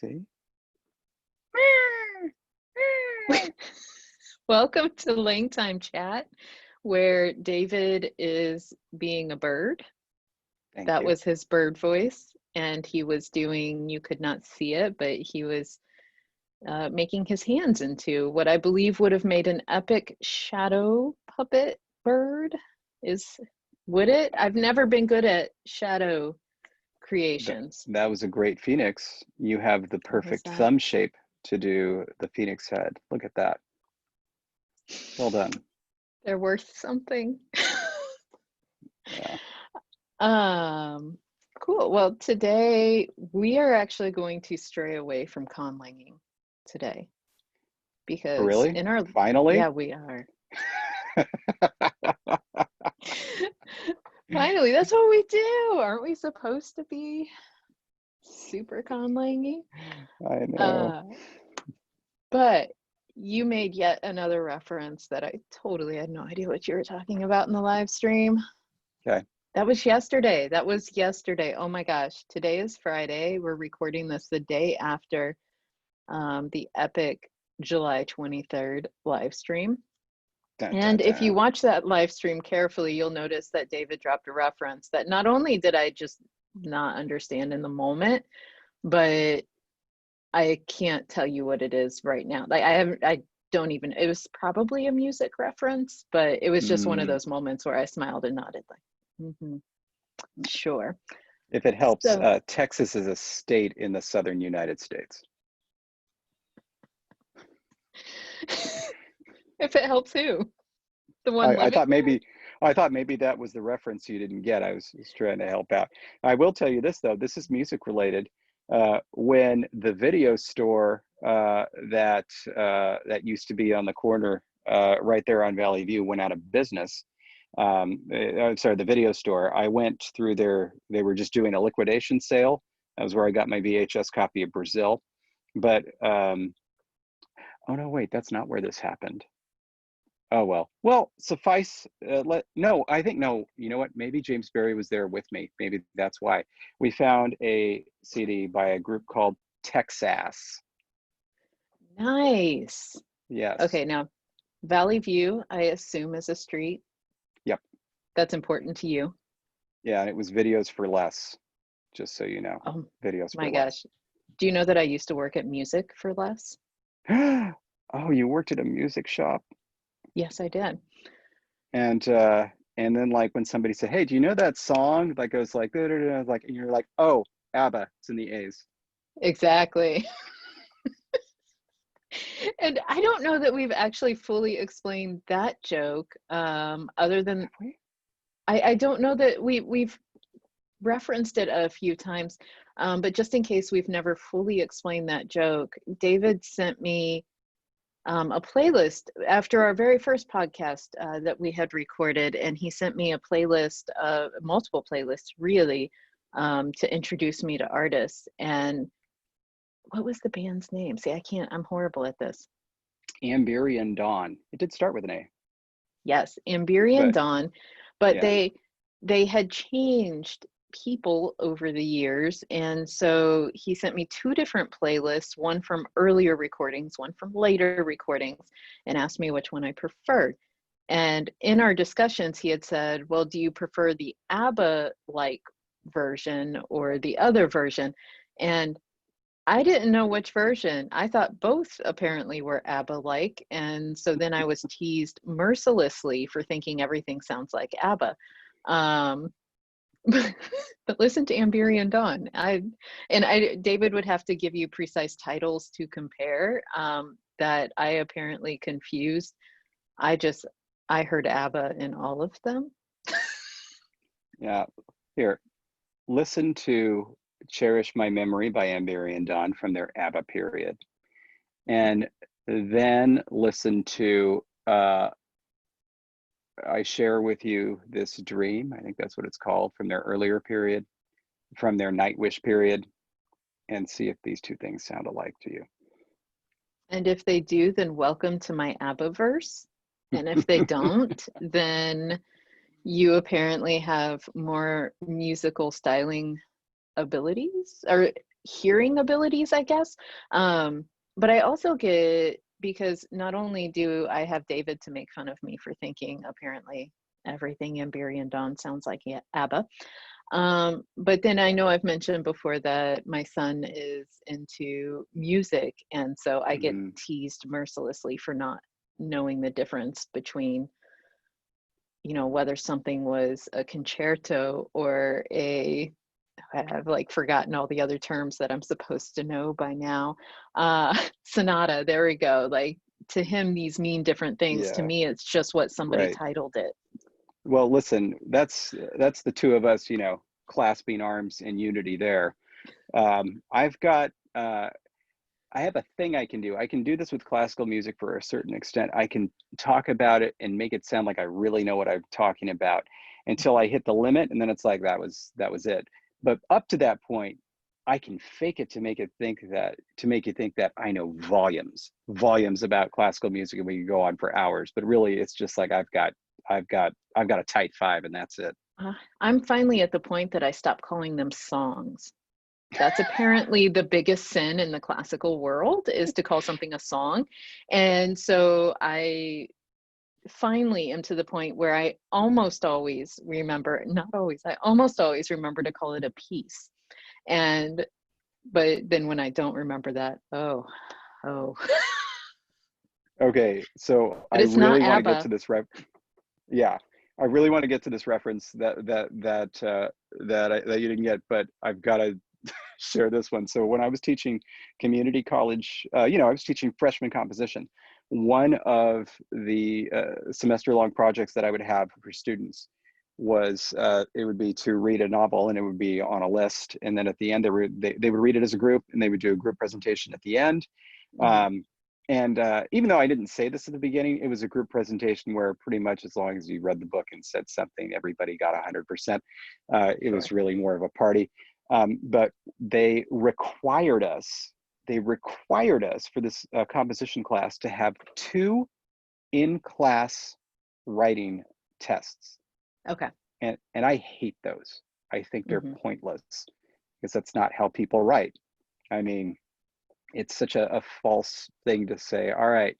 See? Welcome to LangTime chat, where David is being a bird. Thank That you. was his bird voice, and he was doing, you could not see it, but he was making his hands into what I believe would have made an epic shadow puppet bird. Would it? I've never been good at shadow creations. That was a great phoenix. You have the What was perfect that? thumb shape to do the phoenix head. Look at that. Well done. They're worth something. Yeah. Cool. Well, today we are actually going to stray away from conlanging today because Really? Finally? yeah, we are. Finally, that's what we do. Aren't we supposed to be super conlangy? I know. But you made yet another reference that I totally had no idea what you were talking about in the live stream. Okay. That was yesterday. That was yesterday. Oh my gosh. Today is Friday. We're recording this the day after the epic July 23rd live stream. Dun, dun, And if you dun. watch that live stream carefully, you'll notice that David dropped a reference that not only did I just not understand in the moment, but I can't tell you what it is right now. Like I don't even, it was probably a music reference, but it was just one of those moments where I smiled and nodded like, sure. If it helps, So Texas is a state in the southern United States. if it helps who? The one I living thought maybe that was the reference you didn't get. I was trying to help out. I will tell you this though. This is music related. When the video store that used to be on the corner right there on Valley View went out of business. I'm sorry, the video store. I went through they were just doing a liquidation sale. That was where I got my VHS copy of Brazil. But oh no, wait, that's not where this happened. Oh well suffice I think no, you know what, maybe James Berry was there with me, maybe that's why. We found a CD by a group called Texas. Nice. Yes. Okay, now Valley View, I assume, is a street. Yep. That's important to you. Yeah, and it was Videos for Less, just so you know. Oh Videos for my Less. gosh. Do you know that I used to work at Music for Less? Oh, you worked at a music shop? Yes, I did. And then like when somebody said, hey, do you know that song that goes like da, da, da, like, and you're like, oh, ABBA, it's in the A's. Exactly. And I don't know that we've actually fully explained that joke, other than I don't know that we've referenced it a few times, but just in case we've never fully explained that joke, David sent me a playlist after our very first podcast that we had recorded, and he sent me a playlist of multiple playlists, really, to introduce me to artists. And what was the band's name? See, I'm horrible at this. Amberian Dawn. It did start with an A. Yes, Amberian But Dawn, but yeah. they had changed people over the years, and so he sent me two different playlists, one from earlier recordings, one from later recordings, and asked me which one I preferred. And in our discussions, he had said, well, do you prefer the ABBA-like version or the other version? And I didn't know which version. I thought both apparently were ABBA-like, and so then I was teased mercilessly for thinking everything sounds like ABBA. But listen to Amberian Dawn. David would have to give you precise titles to compare, that I apparently confused. I heard ABBA in all of them. Yeah. Here, listen to Cherish My Memory by Amberian Dawn from their ABBA period. And then listen to I Share With You This Dream. I think that's what it's called, from their earlier period, from their Nightwish period, and see if these two things sound alike to you. And if they do, then welcome to my ABBA verse. And if they don't, then you apparently have more musical styling abilities, or hearing abilities, I guess. But I also get, because not only do I have David to make fun of me for thinking apparently everything in Barry and Dawn sounds like ABBA. But then I know I've mentioned before that my son is into music, and so I get Mm-hmm. teased mercilessly for not knowing the difference between, whether something was a concerto or I've like forgotten all the other terms that I'm supposed to know by now. Sonata, there we go. Like, to him, these mean different things. To Yeah, me, it's just what somebody right. titled it. Well, listen, that's the two of us, clasping arms in unity there. I've got I have a thing I can do. I can do this with classical music for a certain extent. I can talk about it and make it sound like I really know what I'm talking about until I hit the limit, and then it's like that was it. But up to that point, I can fake it to make you think that I know volumes about classical music, and we can go on for hours. But really, it's just like I've got a tight five, and that's it. I'm finally at the point that I stopped calling them songs. That's apparently the biggest sin in the classical world, is to call something a song. And so I finally am to the point where I almost always remember, not always, I almost always remember to call it a piece. And, but then when I don't remember that, oh, Okay, so but I it's not really want to get ABBA. to this yeah, I really want to get to this reference that you didn't get, but I've got to share this one. So when I was teaching community college, I was teaching freshman composition. One of the semester-long projects that I would have for students was it would be to read a novel, and it would be on a list. And then at the end, they would read it as a group, and they would do a group presentation at the end. Mhm. And even though I didn't say this at the beginning, it was a group presentation where pretty much as long as you read the book and said something, everybody got 100%. It Sure. was really more of a party. But they required us for this composition class to have 2 in-class writing tests. Okay. And I hate those. I think they're Hmm. pointless because that's not how people write. I mean, it's such a false thing to say, all right,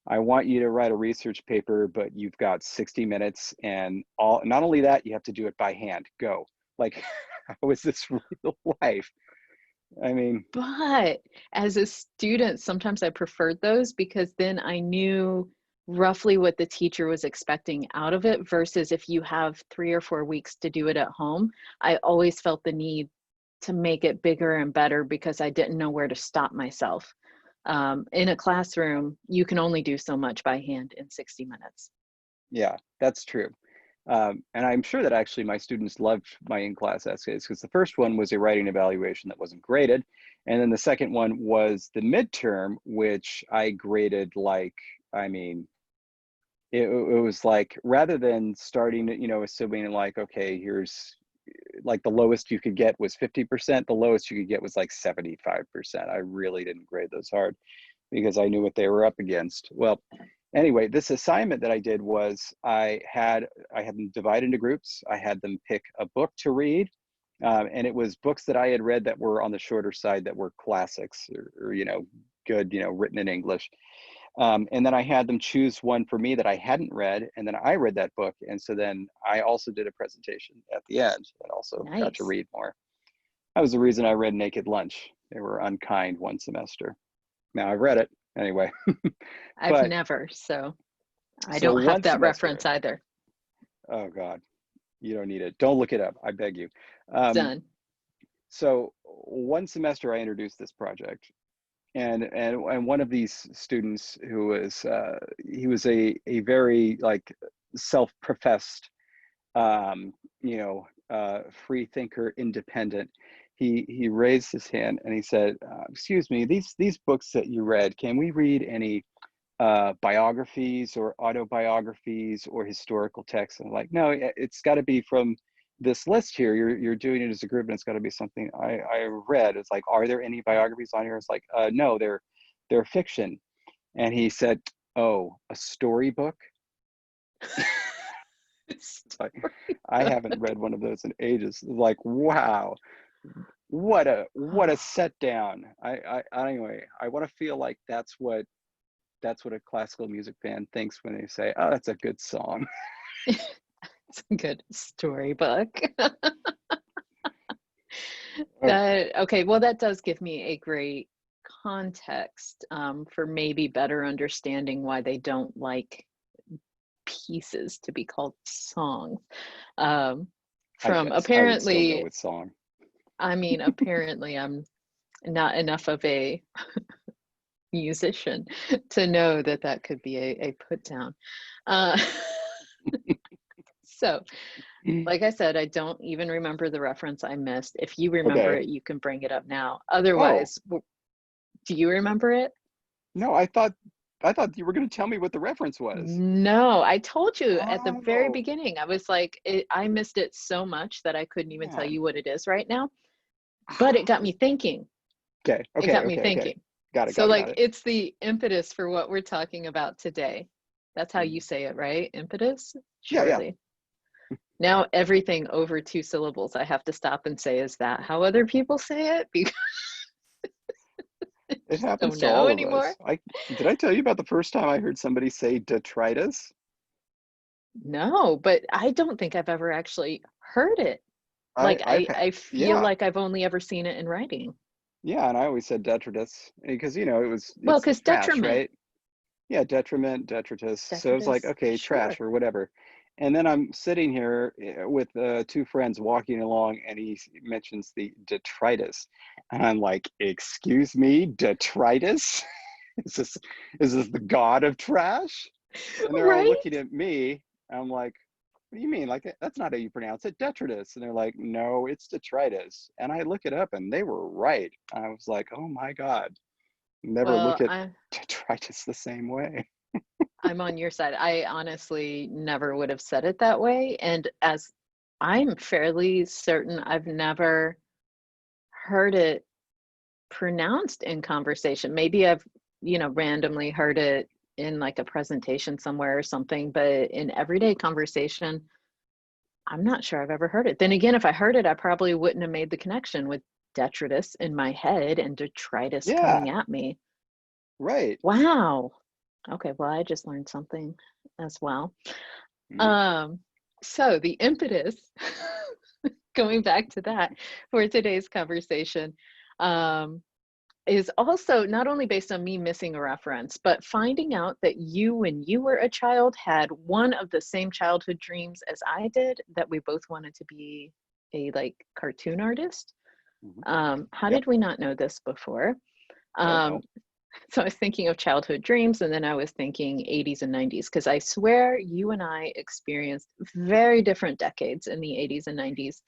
I want you to write a research paper, but you've got 60 minutes, and not only that, you have to do it by hand. Go. Like, how is this real life? I mean, But as a student, sometimes I preferred those because then I knew roughly what the teacher was expecting out of it, versus if you have 3 or 4 weeks to do it at home. I always felt the need to make it bigger and better because I didn't know where to stop myself. In a classroom, you can only do so much by hand in 60 minutes. yeah, that's true. And I'm sure that actually my students loved my in-class essays, because the first one was a writing evaluation that wasn't graded. And then the second one was the midterm, which I graded like, I mean, it was like, rather than starting, assuming like, okay, here's like the lowest you could get was 50%, the lowest you could get was like 75%. I really didn't grade those hard because I knew what they were up against. Well, anyway, this assignment that I did was I had them divide into groups. I had them pick a book to read, and it was books that I had read that were on the shorter side, that were classics, or good, written in English. And then I had them choose one for me that I hadn't read, and then I read that book. And so then I also did a presentation at the end and also got to Nice. read more. That was the reason I read Naked Lunch. They were unkind one semester. Now I've read it anyway. I've But never, so I so don't have one that reference semester, either. oh God, you don't need it. Don't look it up. I beg you. Um, Done. so one semester I introduced this project, and one of these students who was he was a very like self-professed free thinker, independent. He raised his hand and he said, "Excuse me, these books that you read, can we read any biographies or autobiographies or historical texts?" And I'm like, "No, it's got to be from this list here. You're doing it as a group, and it's got to be something I read." It's like, "Are there any biographies on here?" It's like, "No, they're fiction." And he said, "Oh, a storybook?" Like, I haven't read one of those in ages. Like, wow. what a set down. Anyway, I want to feel like that's what a classical music fan thinks when they say, "Oh, that's a good song." It's a good storybook. Oh, Okay, well, that does give me a great context for maybe better understanding why they don't like pieces to be called songs. Um, I from guess I would still go apparently, with song. I mean, apparently I'm not enough of a musician to know that that could be a put down. Uh, so, like I said, I don't even remember the reference I missed. If you remember Okay. it, you can bring it up now. Oh, Otherwise, do you remember it? no, I thought you were going to tell me what the reference was. No, I told you at the very Oh, beginning. I was like, I missed it so much that I couldn't even tell man. you what it is right now. But it got me thinking. Okay, It okay, got me okay, okay. thinking. Got it, So, got it, got like, it. it's the impetus for what we're talking about today. That's how you Mm. say it, right? Impetus? Yeah, yeah. Surely. Now, everything over 2 syllables, I have to stop and say, is that how other people say it? Because I It just happens don't to know all of anymore. us. I did I tell you about the first time I heard somebody say detritus? No, but I don't think I've ever actually heard it. Like, I've had, I feel yeah, like I've only ever seen it in writing. yeah, and I always said detritus because Well, it's because trash, detriment, right? Yeah, detriment, detritus. So it's like, detritus, okay, sure. trash or whatever. And then I'm sitting here with two friends walking along, and mentions the detritus, and I'm like, "Excuse me, detritus? Is this is this the god of trash?" And they're all Right? looking at me. I'm like, "What do you mean? Like that's not how you pronounce it, detritus?" And they're like, "No, it's detritus." And I look it up, and they were right. I was like, "Oh my God, never look Well, at detritus the same way." I'm on your side. I honestly never would have said it that way. And as I'm fairly certain I've never heard it pronounced in conversation. Maybe I've, randomly heard it in like a presentation somewhere or something, but in everyday conversation, I'm not sure I've ever heard it. Then again, if I heard it, I probably wouldn't have made the connection with detritus in my head and detritus Yeah, coming at me. right. Wow. Okay, well, I just learned something as well. Mm. Um, so the impetus, going back to that for today's conversation, um, is also not only based on me missing a reference, but finding out that you, when you were a child, had one of the same childhood dreams as I did, that we both wanted to be a like cartoon artist. Mhm. How Yep, did we not know this before? don't Um, know. so I was thinking of childhood dreams, and then I was thinking 80s and 90s, because I swear you and I experienced very different decades in the 80s and 90s.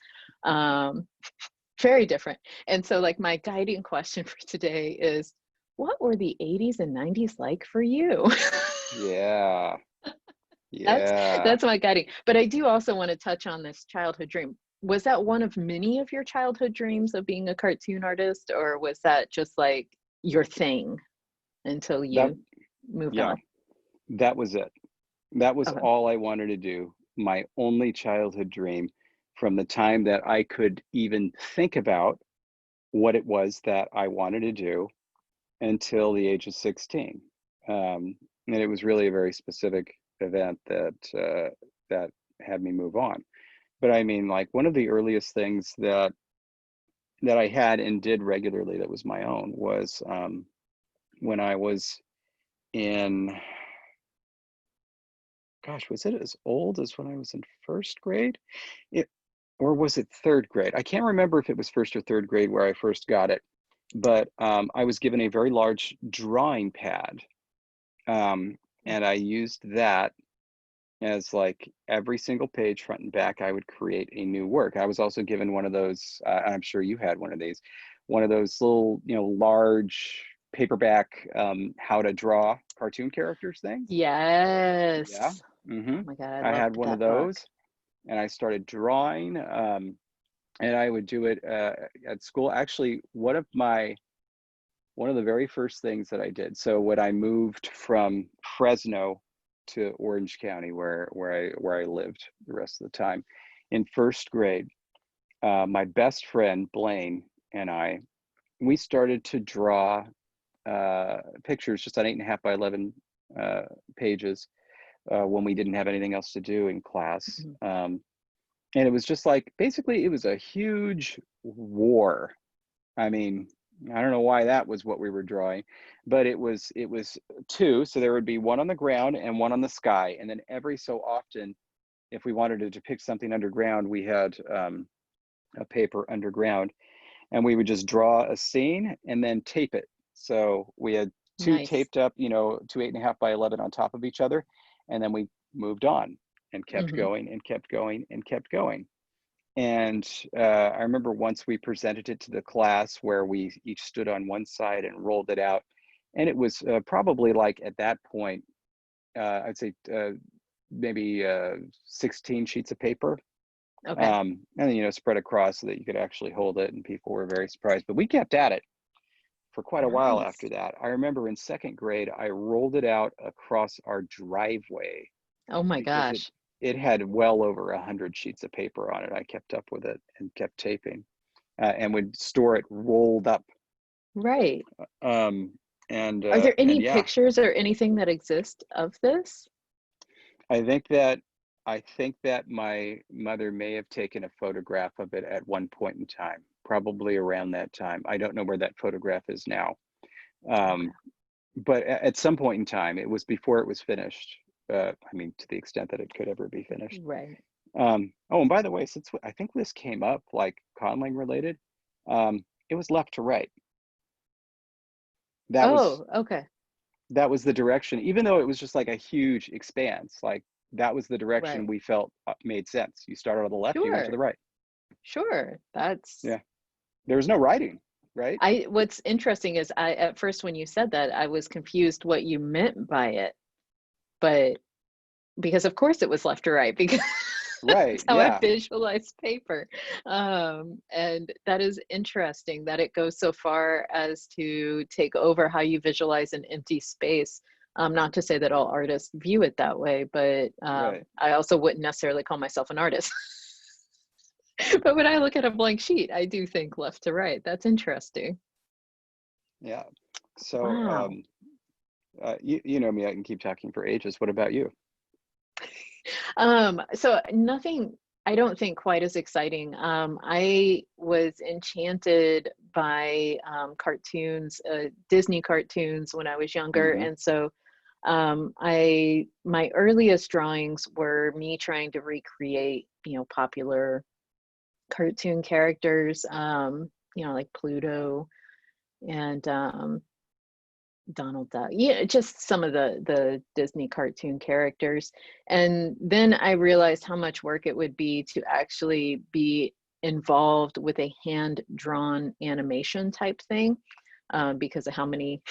Um, very different. And so, like, my guiding question for today is, what were the 80s and 90s like for you? Yeah, that's yeah. that's my guiding. But I do also want to touch on this childhood dream. Was that one of many of your childhood dreams of being a cartoon artist, or was that just like your thing until That, you moved yeah, on? that was it. That was Okay. all I wanted to do. My only childhood dream from the time that I could even think about what it was that I wanted to do until the age of 16. And it was really a very specific event that had me move on. But I mean, like one of the earliest things that I had and did regularly that was my own was when I was in, gosh, was it as old as when I was in first grade? It, or was it third grade? I can't remember if it was first or third grade where I first got it, but I was given a very large drawing pad, and I used that as like every single page, front and back, I would create a new work. I was also given one of those, I'm sure you had one of these, one of those little, large paperback how to draw cartoon characters things. Yeah. Yes. hmm Oh my God, I I had loved one of that book. those, and I started drawing, and I would do it at school. Actually, one of the very first things that I did. So when I moved from Fresno to Orange County, where I lived the rest of the time, in first grade, my best friend Blaine and we started to draw pictures just on 8.5 by 11 pages when we didn't have anything else to do in class. Mhm. And it was just like, basically, it was a huge war. I mean, I don't know why that was what we were drawing, but it was two. So there would be one on the ground and one on the sky. And then every so often, if we wanted to depict something underground, we had a paper underground, and we would just draw a scene and then tape it. So we had two Nice. taped up, two 8.5 by 11 on top of each other, and then we moved on and kept Hmm. going and kept going and kept going. And I remember once we presented it to the class where we each stood on one side and rolled it out. And it was probably like at that point, I'd say maybe 16 sheets of paper. Okay. And then, spread across so that you could actually hold it. And people were very surprised. But we kept at it for quite a while after Nice. that. I remember in second grade, I rolled it out across our driveway Oh my because gosh. it had well over 100 sheets of paper on it. I kept up with it and kept taping, and would store it rolled up. Right. Um, and Are there any yeah, pictures or anything that exist of this? I think that I think that my mother may have taken a photograph of it at one point in time, probably around that time. I don't know where that photograph is now. Okay. Um, but at some point in time, it was before it was finished. I mean, to the extent that it could ever be finished. Right. Oh, and by the way, since I think this came up like conlang related, it was left to right. That was Oh, okay. that was the direction, even though it was just like a huge expanse. Like that was the direction Right. we felt made sense. You started on the left, you went to the Sure. right. Sure. That's Yeah, there was no writing, right? what's interesting is I at first when you said that I was confused what you meant by it, but because of course it was left to right because Right. that's how I Yeah. visualize paper. And that is interesting that it goes so far as to take over how you visualize an empty space. Not to say that all artists view it that way, but Right. I also wouldn't necessarily call myself an artist. But when I look at a blank sheet, I do think left to right. That's interesting. Yeah. So, Wow. you know me, I can keep talking for ages. What about you? So nothing, I don't think quite as exciting. I was enchanted by cartoons, Disney cartoons when I was younger, Hmm. and so my earliest drawings were me trying to recreate, popular cartoon characters, like Pluto and Donald Duck. Yeah, just some of the Disney cartoon characters. And then I realized how much work it would be to actually be involved with a hand-drawn animation type thing, because of how many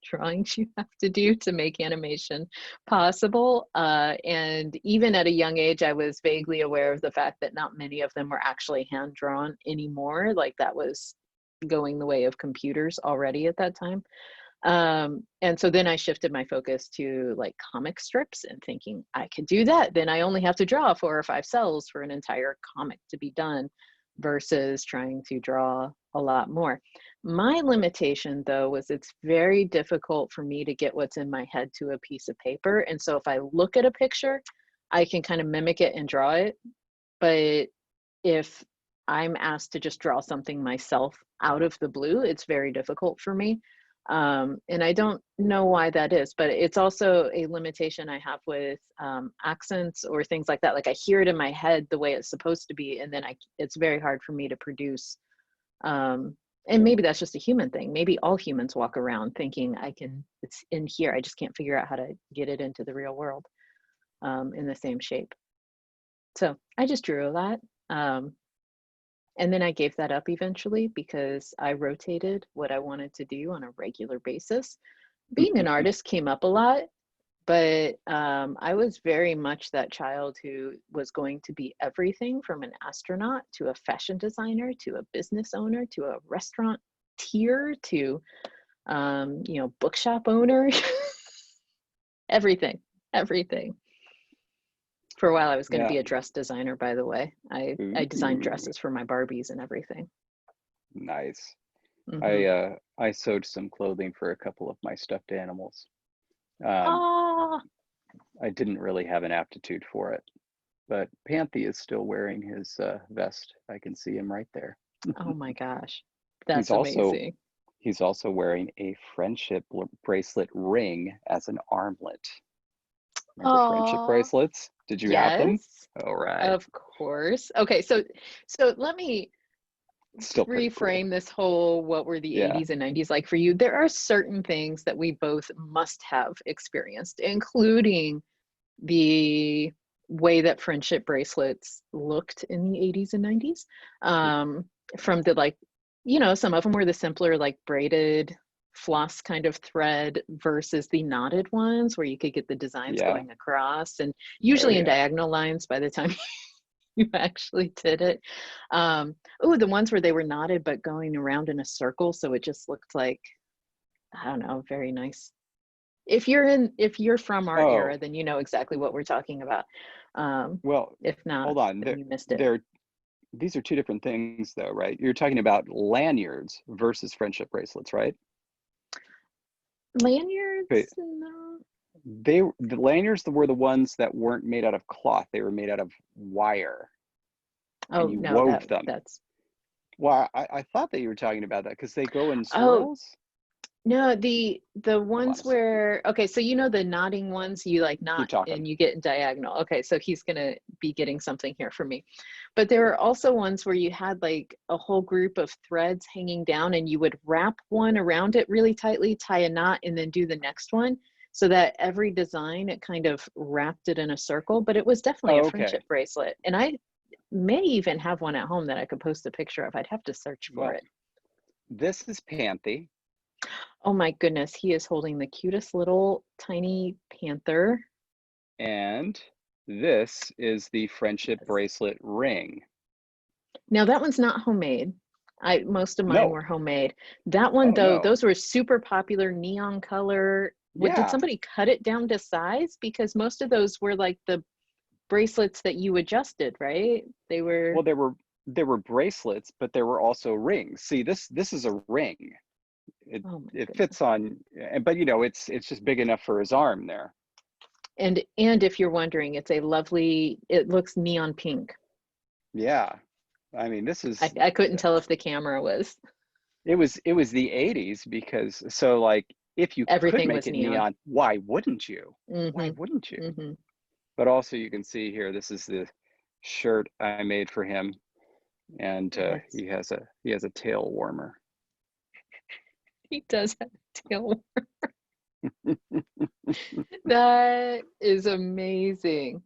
drawings you have to do to make animation possible. And even at a young age, I was vaguely aware of the fact that not many of them were actually hand-drawn anymore. Like that was going the way of computers already at that time. And so then I shifted my focus to like comic strips and thinking I could do that. Then I only have to draw 4 or 5 cells for an entire comic to be done versus trying to draw a lot more. My limitation though was it's very difficult for me to get what's in my head to a piece of paper. And so if I look at a picture, I can kind of mimic it and draw it. But if I'm asked to just draw something myself out of the blue, it's very difficult for me. And I don't know why that is, but it's also a limitation I have with accents or things like that. Like I hear it in my head the way it's supposed to be, and then it's very hard for me to produce. Um, and maybe that's just a human thing. Maybe all humans walk around thinking it's in here. I just can't figure out how to get it into the real world in the same shape. So I just drew a lot. Um, and then I gave that up eventually because I rotated what I wanted to do on a regular basis. Being an artist came up a lot, but I was very much that child who was going to be everything from an astronaut to a fashion designer to a business owner to a restaurant tier to, bookshop owner. Everything, everything. For a while, I was going to Yeah. be a dress designer, by the way. I designed Ooh, dresses for my Barbies and everything. nice. Hmm. I sewed some clothing for a couple of my stuffed animals. Um, Oh, I didn't really have an aptitude for it, but Panthy is still wearing his vest. I can see him right there. oh my gosh. He's That's also amazing. he's also wearing a friendship bracelet ring as an armlet. Remember friendship Oh, bracelets? Did you have them? yes, All right. of course. Okay, so let me Still pretty cool. reframe this whole what were the Yeah. 80s and 90s like for you. There are certain things that we both must have experienced, including the way that friendship bracelets looked in the 80s and 90s. From the like, some of them were the simpler, like braided floss kind of thread versus the knotted ones where you could get the designs Yeah. going across and Oh usually in yeah. diagonal lines by the time you actually did it. Oh, the ones where they were knotted but going around in a circle, so it just looked like, I don't know, very nice. If you're from our Oh, era, then you know exactly what we're talking about. Um, well, if not, hold on. then you missed it. They're these are two different things though, right? You're talking about lanyards versus friendship bracelets, right? Okay. Lanyards? No. The lanyards were the ones that weren't made out of cloth. They were made out of wire and Oh you no, wove them. that's Well, I thought that you were talking about that because they go in oh swirls. no, the Hold on ones a second. where, okay, so you know the knotting ones, you like Keep knot talking. and you get in diagonal. Okay, so he's gonna be getting something here from me. But there are also ones where you had like a whole group of threads hanging down and you would wrap one around it really tightly, tie a knot, and then do the next one so that every design it kind of wrapped it in a circle. But it was definitely a Oh, okay. friendship bracelet. And I may even have one at home that I could post a picture of. I'd have to search for Well, it. this is Panthy, Oh my goodness, he is holding the cutest little tiny panther. and this is the friendship Yes. bracelet ring. Now that one's not homemade. Most of mine No. were homemade. That one Oh though, no. those were super popular neon color. What, did Yeah. somebody cut it down to size? Because most of those were like the bracelets that you adjusted, right? They were, Well, there were bracelets, but there were also rings. See, this is a ring. It oh my it goodness. fits on, but it's just big enough for his arm there. And if you're wondering, it's a lovely, it looks neon pink. Yeah. I mean, this is I couldn't tell if the camera was, it was the 80s because so like if you could everything make was it neon. neon, why wouldn't you? Why Mm-hmm. wouldn't you? Mm-hmm. But also you can see here, this is the shirt I made for him, and That's, he has a tail warmer. he does have a tail. That is amazing.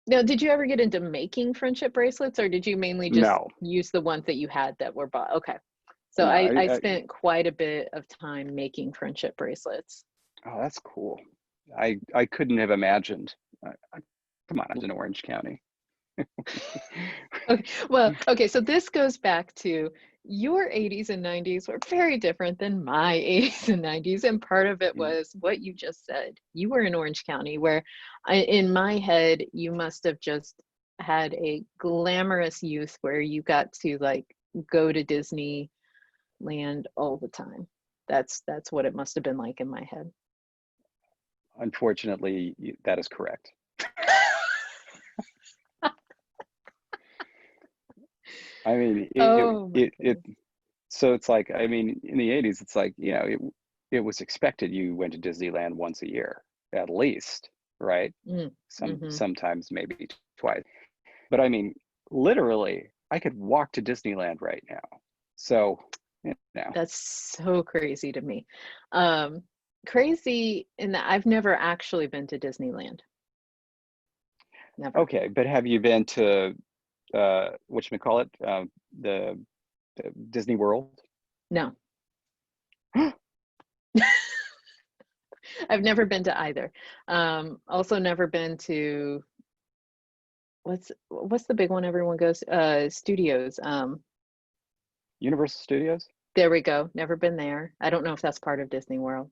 Now, did you ever get into making friendship bracelets, or did you mainly just No, use the ones that you had that were bought? Okay. So no. I spent quite a bit of time making friendship bracelets. Oh, that's cool. I couldn't have imagined. Come on, I was in Orange County. Okay, well, okay, so this goes back to your 80s and 90s were very different than my 80s and 90s. And part of it Yeah. was what you just said. You were in Orange County, where in my head, you must have just had a glamorous youth where you got to like go to Disneyland all the time. That's what it must have been like in my head. Unfortunately, that is correct. I mean, Oh my it goodness. so it's like, I mean, in the 80s, it's like, it was expected you went to Disneyland once a year, at least, right? Mm, hmm. Sometimes maybe twice. But I mean, literally, I could walk to Disneyland right now. So, you know, That's so crazy to me. Um, Crazy in that I've never actually been to Disneyland. Never. okay, but have you been to whatchamacallit, the, the Disney World? No, I've never been to either. Also never been to what's the big one everyone goes studios. Universal Studios? There we go. Never been there. I don't know if that's part of Disney World.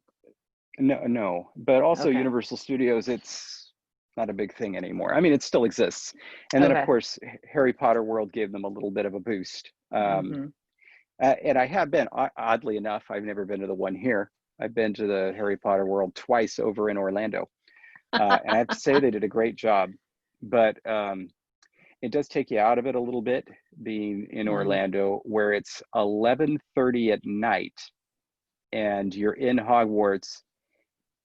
No, no, but also Okay. Universal Studios, not a big thing anymore. I mean, it still exists. And then of Okay. course, Harry Potter World gave them a little bit of a boost. Mm-hmm. And I have been, oddly enough, I've never been to the one here. I've been to the Harry Potter World twice over in Orlando. And I have to say they did a great job. But it does take you out of it a little bit being in Mm. Orlando, where it's 11:30 at night and you're in Hogwarts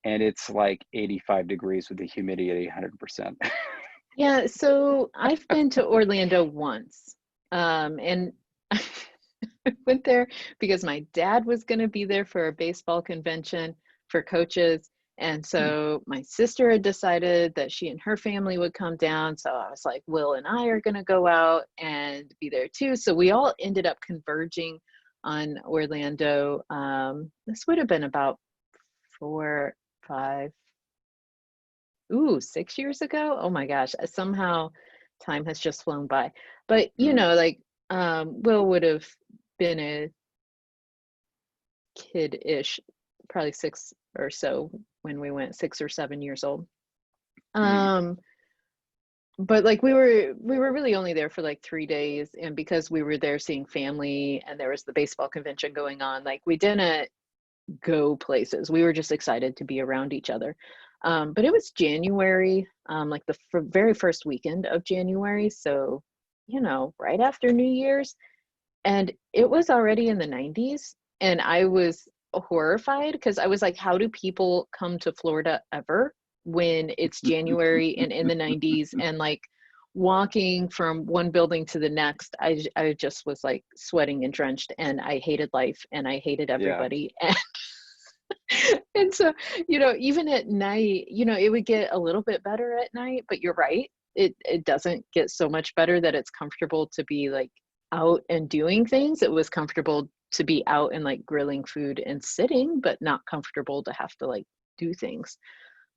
and it's like 85 degrees with the humidity at 800%. Yeah, so I've been to Orlando once. And I went there because my dad was going to be there for a baseball convention for coaches. And so my sister had decided that she and her family would come down. So I was like, Will and I are going to go out and be there too. So we all ended up converging on Orlando. This would have been about 4, 5, 6 years ago. Oh my gosh, somehow time has just flown by. But like Will would have been a kid-ish, probably six or so when we went, 6 or 7 years old. Mm-hmm. um but like we were really only there for like 3 days, and because we were there seeing family and there was the baseball convention going on, like we didn't go places. We were just excited to be around each other. But it was January, like the very first weekend of January, so right after New Year's, and it was already in the 90s, and I was horrified because I was like, how do people come to Florida ever when it's January and in the 90s, and like walking from one building to the next, I just was like sweating and drenched, and I hated life and I hated Yeah. everybody. And so, even at night, it would get a little bit better at night, but you're right. It doesn't get so much better that it's comfortable to be like out and doing things. It was comfortable to be out and like grilling food and sitting, but not comfortable to have to like do things.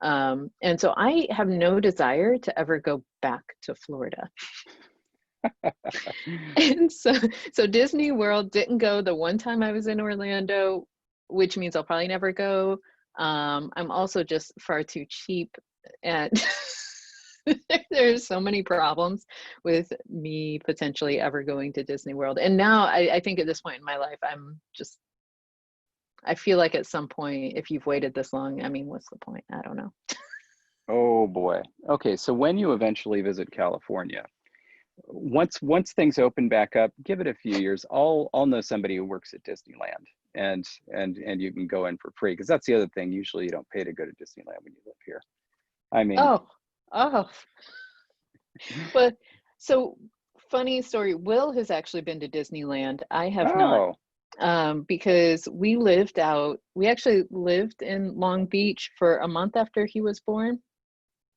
And so I have no desire to ever go back to Florida. And so Disney World didn't go the one time I was in Orlando, which means I'll probably never go. I'm also just far too cheap, and there's so many problems with me potentially ever going to Disney World. And now I think at this point in my life, I feel like at some point, if you've waited this long, I mean, what's the point? I don't know. Oh boy. Okay, so when you eventually visit California, once things open back up, give it a few years. I'll know somebody who works at Disneyland, and you can go in for free, because that's the other thing. Usually you don't pay to go to Disneyland when you live here. I mean, Oh, oh, but so funny story. Will has actually been to Disneyland. I have not, oh, because we actually lived in Long Beach for a month after he was born,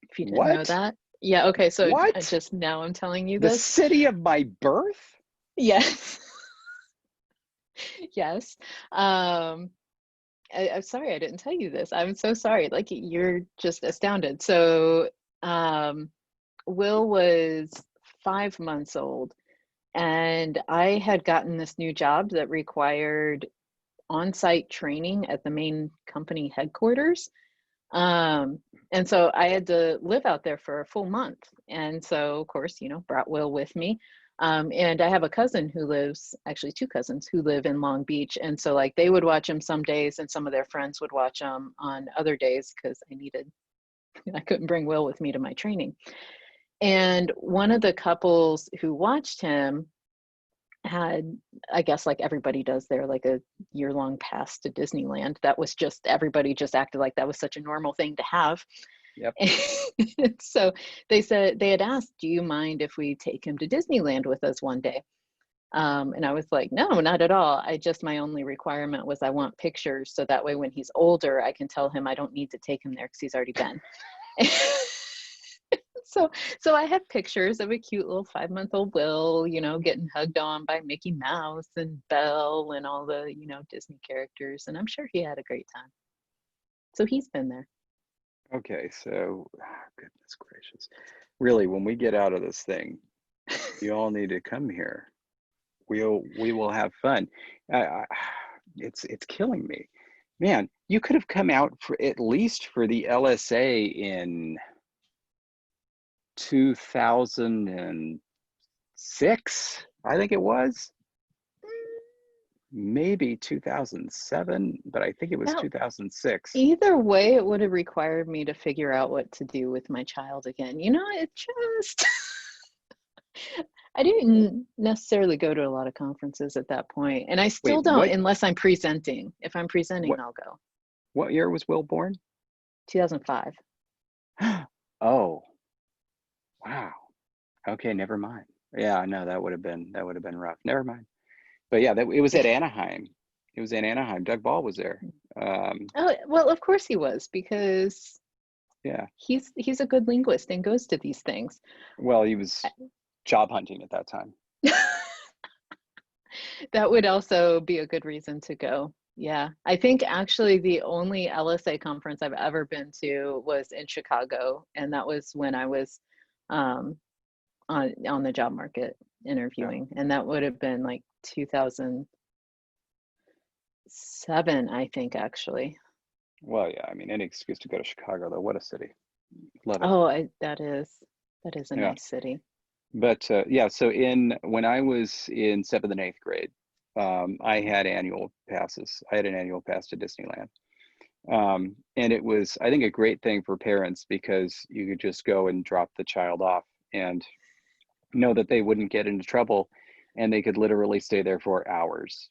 if you didn't know what? that. Yeah, okay, so What? just now I'm telling you The this. city of my birth? Yes. Yes. Um, I'm sorry I didn't tell you this. I'm so sorry. Like, you're just astounded. So, um, Will was 5 months old, and I had gotten this new job that required on-site training at the main company headquarters. And so I had to live out there for a full month. And so, of course, brought Will with me. And I have a cousin who lives, actually two cousins who live in Long Beach. And so like they would watch him some days and some of their friends would watch him on other days because I couldn't bring Will with me to my training. And one of the couples who watched him had, I guess like everybody does there, like a year-long pass to Disneyland. That was just, everybody just acted like that was such a normal thing to have. Yep. And so they had asked, do you mind if we take him to Disneyland with us one day? And I was like, no, not at all. My only requirement was I want pictures. So that way, when he's older, I can tell him I don't need to take him there because he's already been. So, so I have pictures of a cute little 5-month-old Will, getting hugged on by Mickey Mouse and Belle and all the, Disney characters. And I'm sure he had a great time. So he's been there. Okay, so goodness gracious. Really, when we get out of this thing, you all need to come here. We will have fun. It's killing me. Man, you could have come out for at least for the LSA in 2006, I think it was. Maybe 2007, but I think it was Now, 2006. either way, it would have required me to figure out what to do with my child again. It just, I didn't necessarily go to a lot of conferences at that point, and I still Wait, don't unless I'm presenting. If I'm presenting, what I'll go. what year was Will born? 2005. Oh, wow. Okay, never mind. Yeah, no, that would have been rough. Never mind. But yeah, it was at Anaheim. It was in Anaheim. Doug Ball was there. Oh, well, of course he was, because Yeah. he's a good linguist and goes to these things. Well, he was job hunting at that time. That would also be a good reason to go. Yeah. I think actually the only LSA conference I've ever been to was in Chicago, and that was when I was um, on the job market Yeah. interviewing, and that would have been like 2007, I think, actually. Well, yeah, I mean, any excuse to go to Chicago, though. What a city. Love it. Oh, that is a Yeah. nice city. But yeah, so when I was in 7th and 8th grade, I had annual passes. I had an annual pass to Disneyland. And it was, I think, a great thing for parents because you could just go and drop the child off and know that they wouldn't get into trouble, and they could literally stay there for hours.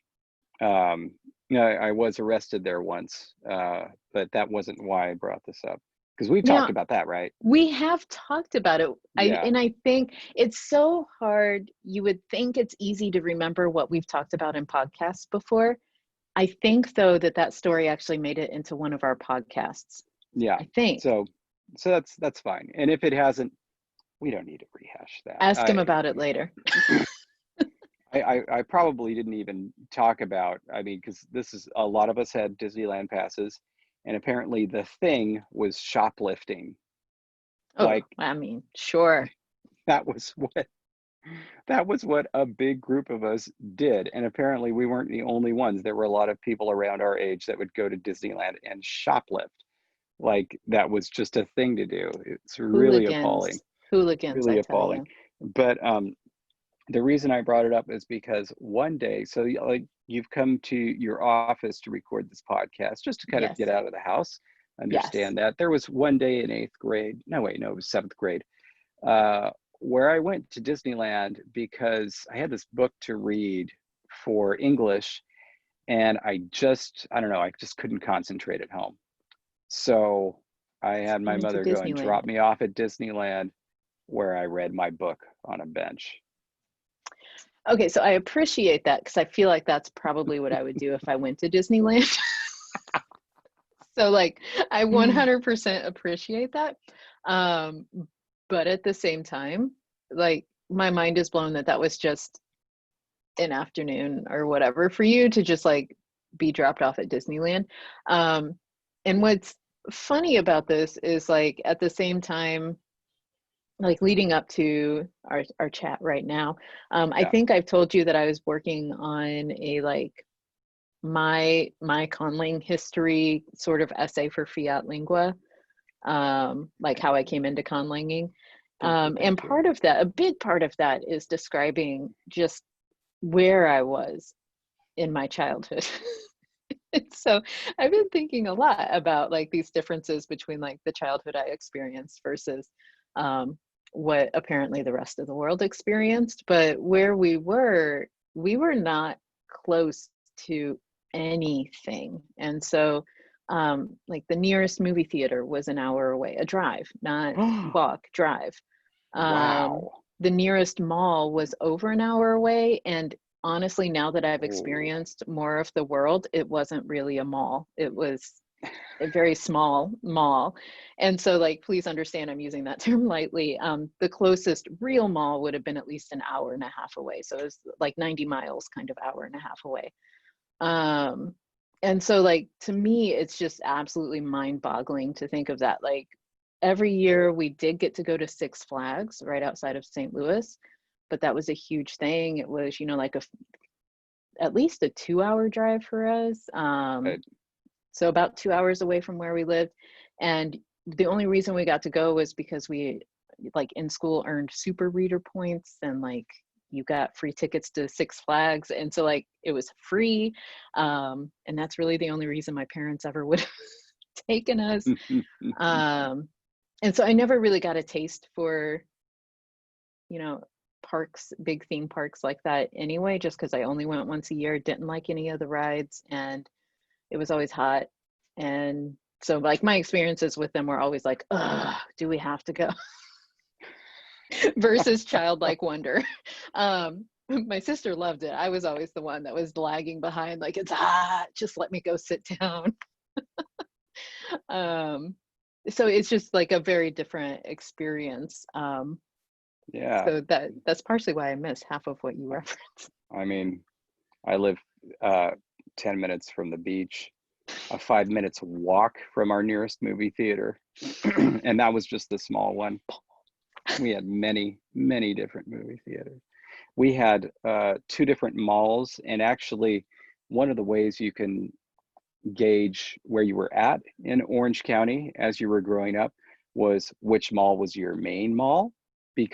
Um, I was arrested there once, but that wasn't why I brought this up, because we've talked Now, about that, right? we have talked about it. Yeah. I think it's so hard. You would think it's easy to remember what we've talked about in podcasts before. I think, though, that story actually made it into one of our podcasts. Yeah. I think. So that's fine. And if it hasn't, we don't need to rehash that. Ask him about it later. I probably didn't even talk about, I mean, because this is, a lot of us had Disneyland passes, and apparently the thing was shoplifting. Oh, Like I mean, sure. that was what a big group of us did. And apparently we weren't the only ones. There were a lot of people around our age that would go to Disneyland and shoplift. Like that was just a thing to do. It's really appalling. Hooligans, Really I tell appalling. you. But the reason I brought it up is because one day, so like you've come to your office to record this podcast just to kind of Yes. get out of the house. Yes. Understand that. There was one day in 8th grade. No, wait, no, it was 7th grade. Where I went to Disneyland because I had this book to read for English, and I don't know, I just couldn't concentrate at home. So I had You my went to mother go and drop Disneyland. me off at Disneyland, where I read my book on a bench. Okay, so I appreciate that because I feel like that's probably what I would do if I went to Disneyland. So like I 100% appreciate that. Um, but at the same time, like my mind is blown that was just an afternoon or whatever for you to just like be dropped off at Disneyland. And what's funny about this is like at the same time, like leading up to our chat right now, I Yeah. think I've told you that I was working on a like my conlang history sort of essay for Fiat Lingua, like how I came into conlanging. Thank you. And Thank you. part of that, a big part of that is describing just where I was in my childhood. So I've been thinking a lot about like these differences between like the childhood I experienced versus what apparently the rest of the world experienced. But where we were not close to anything. And so like the nearest movie theater was an hour away, a drive, not walk, drive. Wow. The nearest mall was over an hour away, and honestly, now that I've Oh. experienced more of the world, it wasn't really a mall. It was a very small mall. And so like, please understand, I'm using that term lightly. The closest real mall would have been at least an hour and a half away. So it was like 90 miles, kind of hour and a half away. And so like, to me, it's just absolutely mind boggling to think of that. Like every year we did get to go to Six Flags right outside of St. Louis, but that was a huge thing. It was, like at least a 2-hour drive for us. Right. So about 2 hours away from where we lived. And the only reason we got to go was because we like in school earned super reader points, and like you got free tickets to Six Flags. And so like it was free. And that's really the only reason my parents ever would have taken us. And so I never really got a taste for, you know, parks, big theme parks like that anyway, just because I only went once a year, didn't like any of the rides, and it was always hot. And so like my experiences with them were always like, ugh, do we have to go? Versus childlike wonder. My sister loved it. I was always the one that was lagging behind, like, it's hot, just let me go sit down. So it's just like a very different experience. Yeah. So that's partially why I miss half of what you referenced. I mean, I live 10 minutes from the beach, a 5 minutes walk from our nearest movie theater. And that was just the small one. We had many, many different movie theaters. We had 2 different malls, and actually one of the ways you can gauge where you were at in Orange County as you were growing up was which mall was your main mall,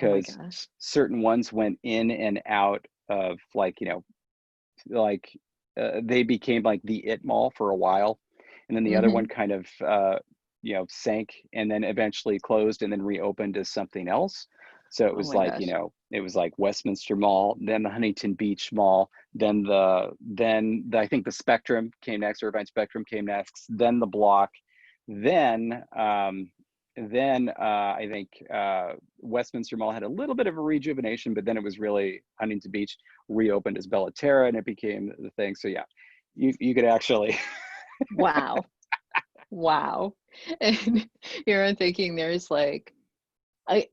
Oh my because gosh. certain ones went in and out of, like, like they became like the it mall for a while, and then the other one Hmm. kind of sank and then eventually closed and then reopened as something else. So it Oh was my like, gosh. it was like Westminster Mall, then the Huntington Beach Mall, I think the Spectrum came next, Irvine Spectrum came next, then the Block, then I think Westminster Mall had a little bit of a rejuvenation, but then it was really Huntington Beach reopened as Bellaterra, and it became the thing. So yeah, you could actually. Wow. Wow. And here I'm thinking there's like, I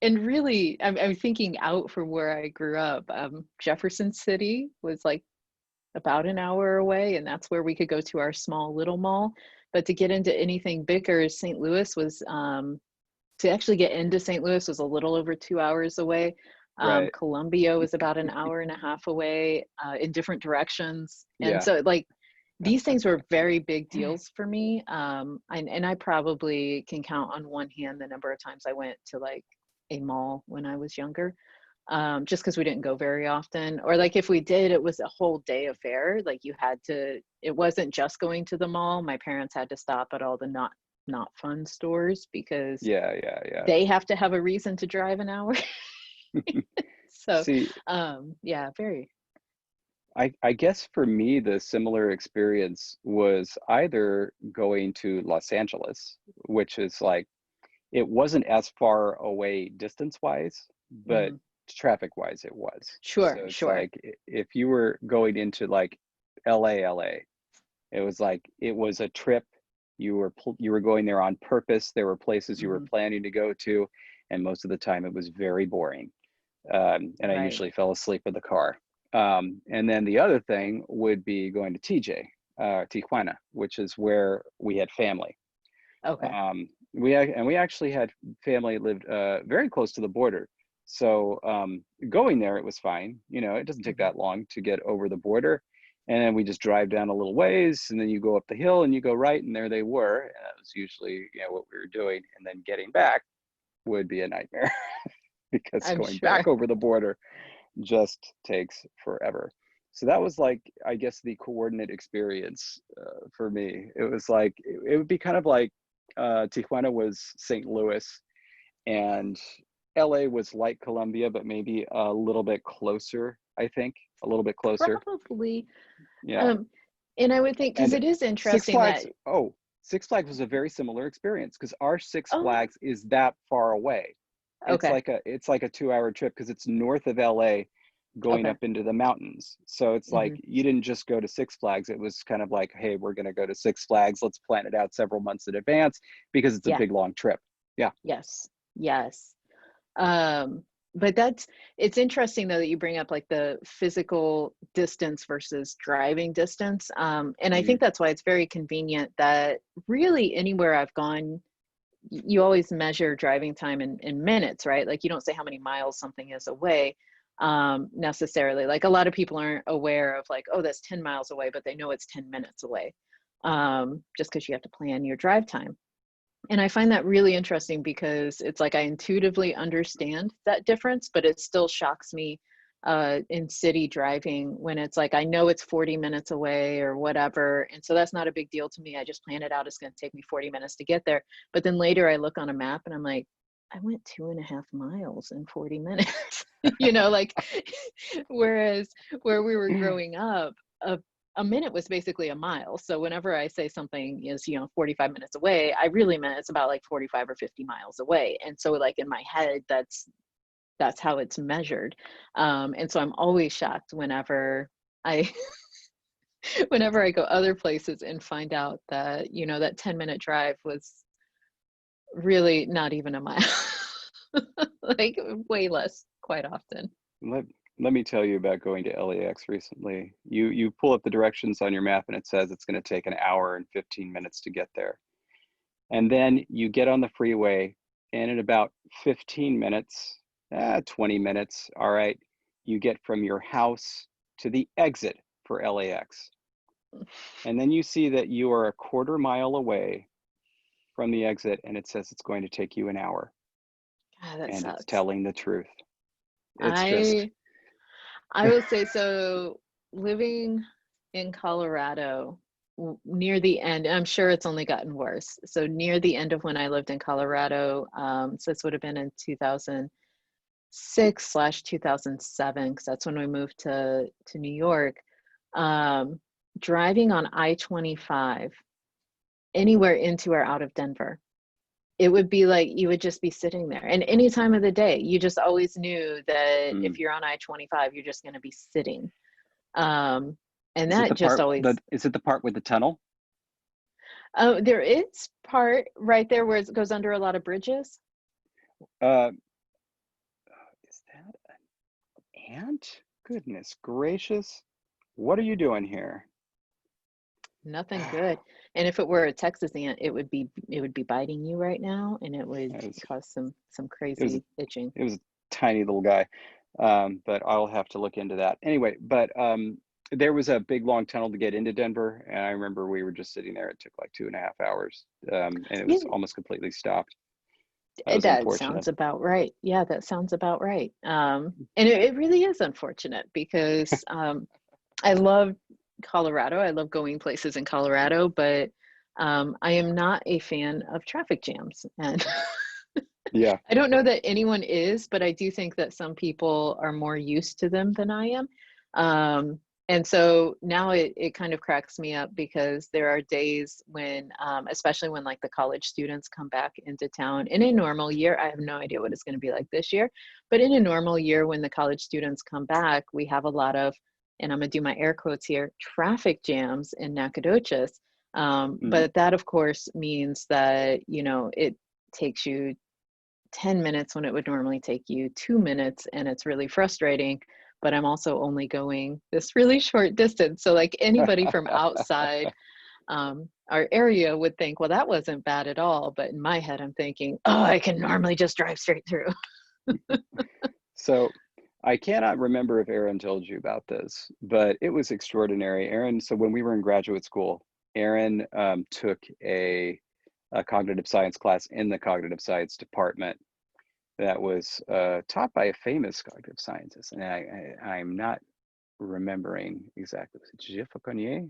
and really I'm thinking out from where I grew up. Jefferson City was like about an hour away, and that's where we could go to our small little mall. But to get into anything bigger, St. Louis was to actually get into St. Louis was a little over 2 hours away. Right. Columbia was about an hour and a half away, in different directions. And Yeah. so like these things were very big deals for me. And I probably can count on one hand the number of times I went to like a mall when I was younger, just because we didn't go very often. Or like if we did, it was a whole day affair. Like you had to, it wasn't just going to the mall. My parents had to stop at all the not fun stores because Yeah, yeah, yeah. they have to have a reason to drive an hour. So See, yeah, very. I guess for me, the similar experience was either going to Los Angeles, which is like, it wasn't as far away distance wise, but Mhm. traffic wise it was. So Sure, it's sure. like if you were going into like LA, it was like it was a trip. You were going there on purpose. There were places you were Mhm. planning to go to, and most of the time it was very boring. And I Right. usually fell asleep in the car. And then the other thing would be going to Tijuana, which is where we had family. Okay. We actually had family lived very close to the border. So going there, it was fine. It doesn't take Mhm. that long to get over the border. And then we just drive down a little ways, and then you go up the hill and you go right, and there they were. And that was usually, what we were doing. And then getting back would be a nightmare because I'm going sure. back over the border just takes forever. So that was like, I guess, the coordinate experience for me. It was like, it would be kind of like Tijuana was St. Louis, and LA was like Colombia, but maybe a little bit closer, I think, a little bit closer. Probably. Yeah. Um, and I would think, because And it is Six interesting that, Flags, oh, Six Flags was a very similar experience because our Six oh, Flags is that far away. okay. It's like a 2-hour trip because it's north of LA going Okay. up into the mountains. So it's like Hmm. you didn't just go to Six Flags. It was kind of like, hey, we're going to go to Six Flags. Let's plan it out several months in advance because it's a Yeah. big long trip. Yeah. Yes. Yes. Um, but it's interesting though that you bring up like the physical distance versus driving distance. And I Mm, think that's why it's very convenient that really anywhere I've gone, you always measure driving time in minutes, right? Like you don't say how many miles something is away, necessarily. Like a lot of people aren't aware of like, oh, that's 10 miles away, but they know it's 10 minutes away, just because you have to plan your drive time. And I find that really interesting because it's like I intuitively understand that difference, but it still shocks me in city driving when it's like I know it's 40 minutes away or whatever. And so that's not a big deal to me. I just plan it out. It's going to take me 40 minutes to get there. But then later I look on a map and I'm like, I went 2.5 miles in 40 minutes, you know, like, whereas where we were growing up, a minute was basically a mile. So whenever I say something is, 45 minutes away, I really meant it's about like 45 or 50 miles away. And so like in my head, that's how it's measured. And so I'm always shocked whenever I whenever I go other places and find out that, that 10-minute drive was really not even a mile. Like way less quite often. Let, let me tell you about going to LAX recently. You pull up the directions on your map and it says it's going to take an hour and 15 minutes to get there. And then you get on the freeway and in about 15 minutes, 20 minutes, all right, you get from your house to the exit for LAX. And then you see that you are a quarter mile away from the exit and it says it's going to take you an hour. God, that And it's sucks. telling the truth. It's just, I will say so. Living in Colorado near the end, I'm sure it's only gotten worse. So near the end of when I lived in Colorado, so this would have been in 2006/2007, because that's when we moved to New York. Um, Driving on I-25 anywhere into or out of Denver, it would be like you would just be sitting there. And any time of the day, you just always knew that if you're on I-25, you're just going to be sitting. Um, and is it that the just part always, is it the part with the tunnel? there is part right there where it goes under a lot of bridges. Uh, is that an ant? Goodness gracious. What are you doing here? Nothing good. And if it were a Texas ant, it would be biting you right now, and it would It was, cause some it was, crazy itching. it was a tiny little guy. But I'll have to look into that. Anyway, but there was a big long tunnel to get into Denver, and I remember we were just sitting there. It took like 2.5 hours, and it Yeah, was almost completely stopped. That was that unfortunate. sounds about right. Yeah, that sounds about right. And it really is unfortunate because I love Colorado. I love going places in Colorado, but I am not a fan of traffic jams. And Yeah. I don't know that anyone is, but I do think that some people are more used to them than I am. And so now it kind of cracks me up because there are days when, especially when like the college students come back into town in a normal year, I have no idea what it's going to be like this year, but in a normal year when the college students come back, we have a lot of, and I'm going to do my air quotes here, traffic jams in Nacogdoches. Mm. But that of course means that, it takes you 10 minutes when it would normally take you 2 minutes, and it's really frustrating. But I'm also only going this really short distance. So, like anybody from outside our area would think, well, that wasn't bad at all. But in my head, I'm thinking, oh, I can normally just drive straight through. So I cannot remember if Aaron told you about this, but it was extraordinary. Aaron, so when we were in graduate school, Aaron took a cognitive science class in the cognitive science department that was taught by a famous cognitive scientist. And I'm not remembering exactly. Was it Gilles Fauconnier?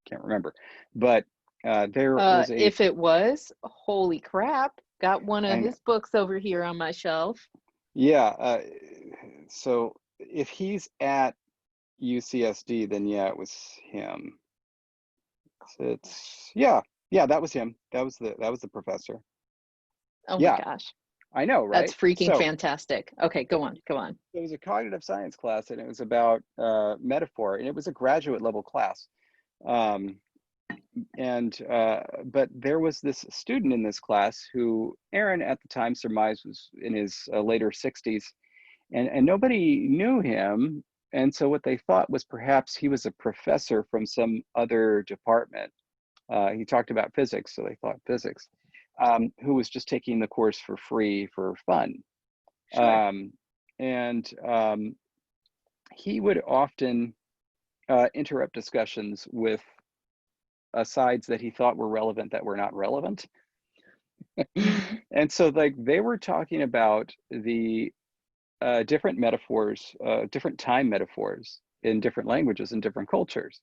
Can't remember. But there was a, If it was, holy crap, got one of I know, his books over here on my shelf. yeah. So if he's at UCSD, then yeah, it was him. Gosh. Yeah, that was him. That was the professor. Oh my Yeah, gosh. I know, That's right? freaking So fantastic. Okay, go on, go on. it was a cognitive science class, and it was about metaphor, and it was a graduate level class. Um, and but there was this student in this class who Aaron at the time surmised was in his later 60s, and nobody knew him. And so what they thought was perhaps he was a professor from some other department. He talked about physics, so they thought physics, who was just taking the course for free for fun. Sure. Um, and he would often interrupt discussions with asides that he thought were relevant that were not relevant. Mm-hmm. And so like they were talking about the different metaphors, different time metaphors in different languages and different cultures.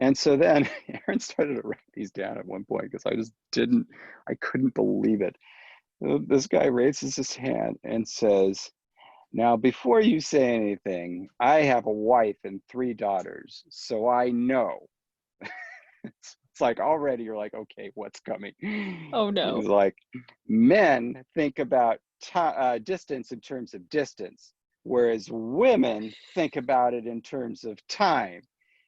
And so then Aaron started to write these down at one point because I couldn't believe it. This guy raises his hand and says, "Now, before you say anything, I have a wife and 3 daughters, so I know." It's like already you're like, okay, what's coming? Oh no. He's like, men think about distance in terms of distance, whereas women think about it in terms of time.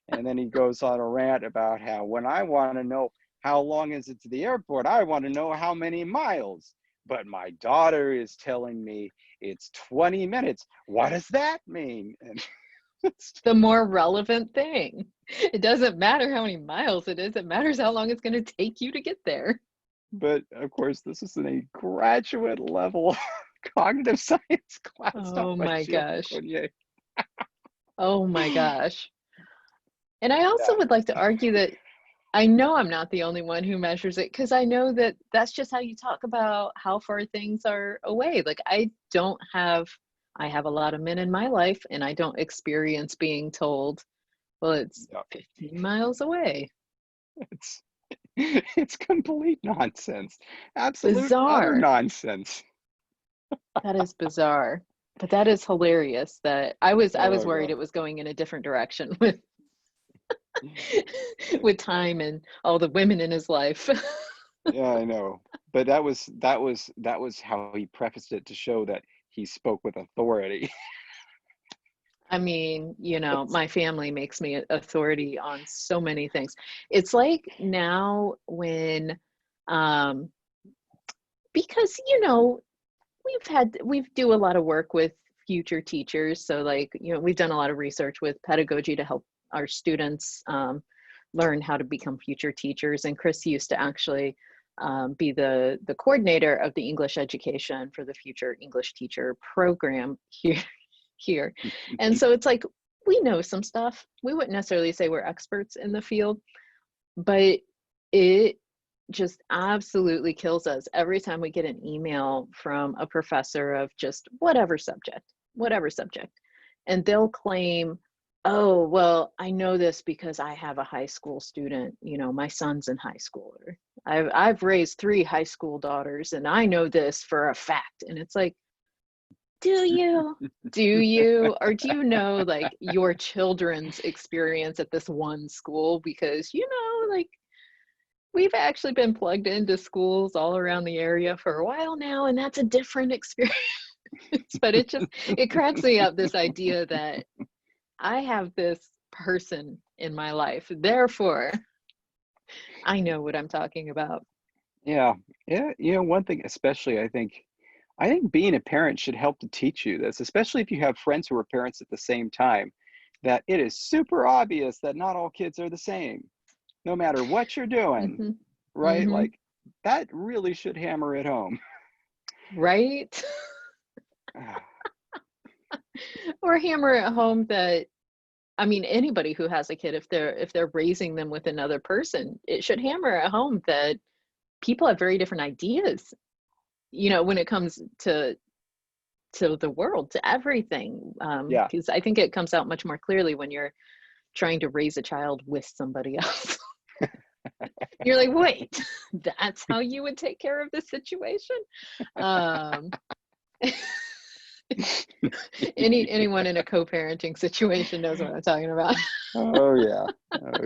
And then he goes on a rant about how when I want to know how long is it to the airport, I want to know how many miles. But my daughter is telling me it's 20 minutes. What does that mean? And The more relevant thing. It doesn't matter how many miles it is, it matters how long it's going to take you to get there. but of course, this is in a graduate level cognitive science class taught Oh by my Gilles gosh. Cornier. Oh my gosh. And I also Yeah, would like to argue that I know I'm not the only one who measures it because I know that that's just how you talk about how far things are away. Like I have a lot of men in my life and I don't experience being told, well, it's yeah, 15 miles away. it's it's complete nonsense, absolute utter Bizarre. nonsense. That is bizarre. But that is hilarious that I was Oh worried God. it was going in a different direction with with time and all the women in his life. Yeah, I know. But that was how he prefaced it to show that he spoke with authority. I mean, you know, It's- my family makes me authority on so many things. It's like now when, um, because, you know, we do a lot of work with future teachers. So, like, you know, we've done a lot of research with pedagogy to help our students learn how to become future teachers. And Chris used to actually be the coordinator of the English education for the future English teacher program here. And so it's like we know some stuff. We wouldn't necessarily say we're experts in the field, but it just absolutely kills us every time we get an email from a professor of just whatever subject. And they'll claim, oh, well, I know this because I have a high school student, you know, my son's in high school, or I've raised 3 high school daughters and I know this for a fact. And it's like, do you? Do you? Or do you know like your children's experience at this one school? Because, you know, like we've actually been plugged into schools all around the area for a while now, and that's a different experience. But it cracks me up, this idea that I have this person in my life, therefore I know what I'm talking about. Yeah, yeah. One thing, especially, I think being a parent should help to teach you this, especially if you have friends who are parents at the same time, that it is super obvious that not all kids are the same, no matter what you're doing, Hmm. right? Hmm. Like that really should hammer it home. Right. Or hammer it home that, I mean, anybody who has a kid, if they're raising them with another person, it should hammer at home that people have very different ideas, you know, when it comes to the world, to everything. Yeah. Because I think it comes out much more clearly when you're trying to raise a child with somebody else. You're like, wait, that's how you would take care of this situation? Um, anyone in a co-parenting situation knows what I'm talking about. Oh yeah. Oh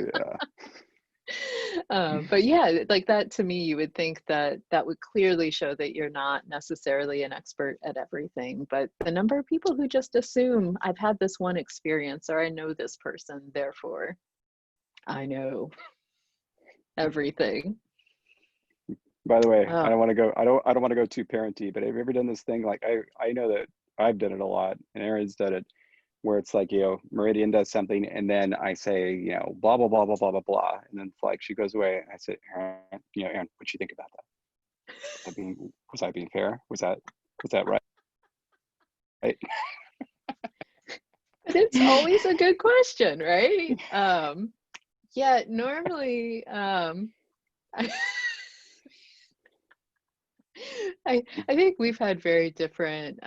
yeah. But yeah, like that to me, you would think that that would clearly show that you're not necessarily an expert at everything. But the number of people who just assume I've had this one experience or I know this person, therefore I know everything. By the way, I Oh, don't want to go. I don't want to go too parenty, but have you ever done this thing? Like I know that I've done it a lot, and Aaron's done it, where it's like Meridian does something, and then I say blah blah blah blah blah blah blah, and then it's like she goes away. I said, Aaron, Aaron, what'd you think about that? Was I being fair? Was that right? but it's always a good question, right? Yeah, normally, I think we've had very different,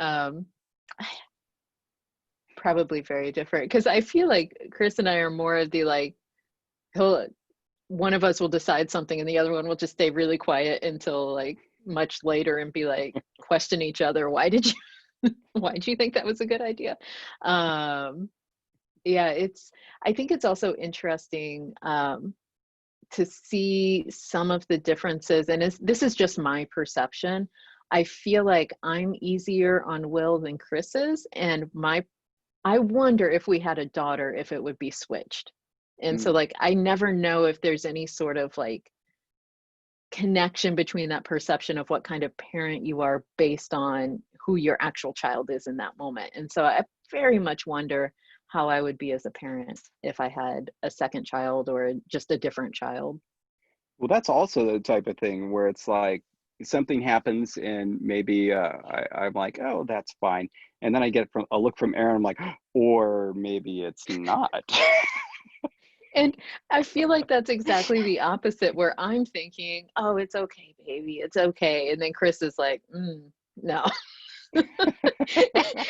probably very different, because I feel like Chris and I are more of the like, he'll one of us will decide something and the other one will just stay really quiet until like much later and be like question each other, why did you think that was a good idea? Yeah, I think it's also interesting to see some of the differences, and this is just my perception. I feel like I'm easier on Will than Chris is, and I wonder if we had a daughter, if it would be switched. And so Mm. like I never know if there's any sort of like connection between that perception of what kind of parent you are based on who your actual child is in that moment. And so I very much wonder how I would be as a parent if I had a second child or just a different child. Well, that's also the type of thing where it's like something happens and maybe I'm like, oh, that's fine. And then I get from a look from Aaron, I'm like, or maybe it's not. And I feel like that's exactly the opposite, where I'm thinking, oh, it's okay, baby, it's okay. And then Chris is like, no.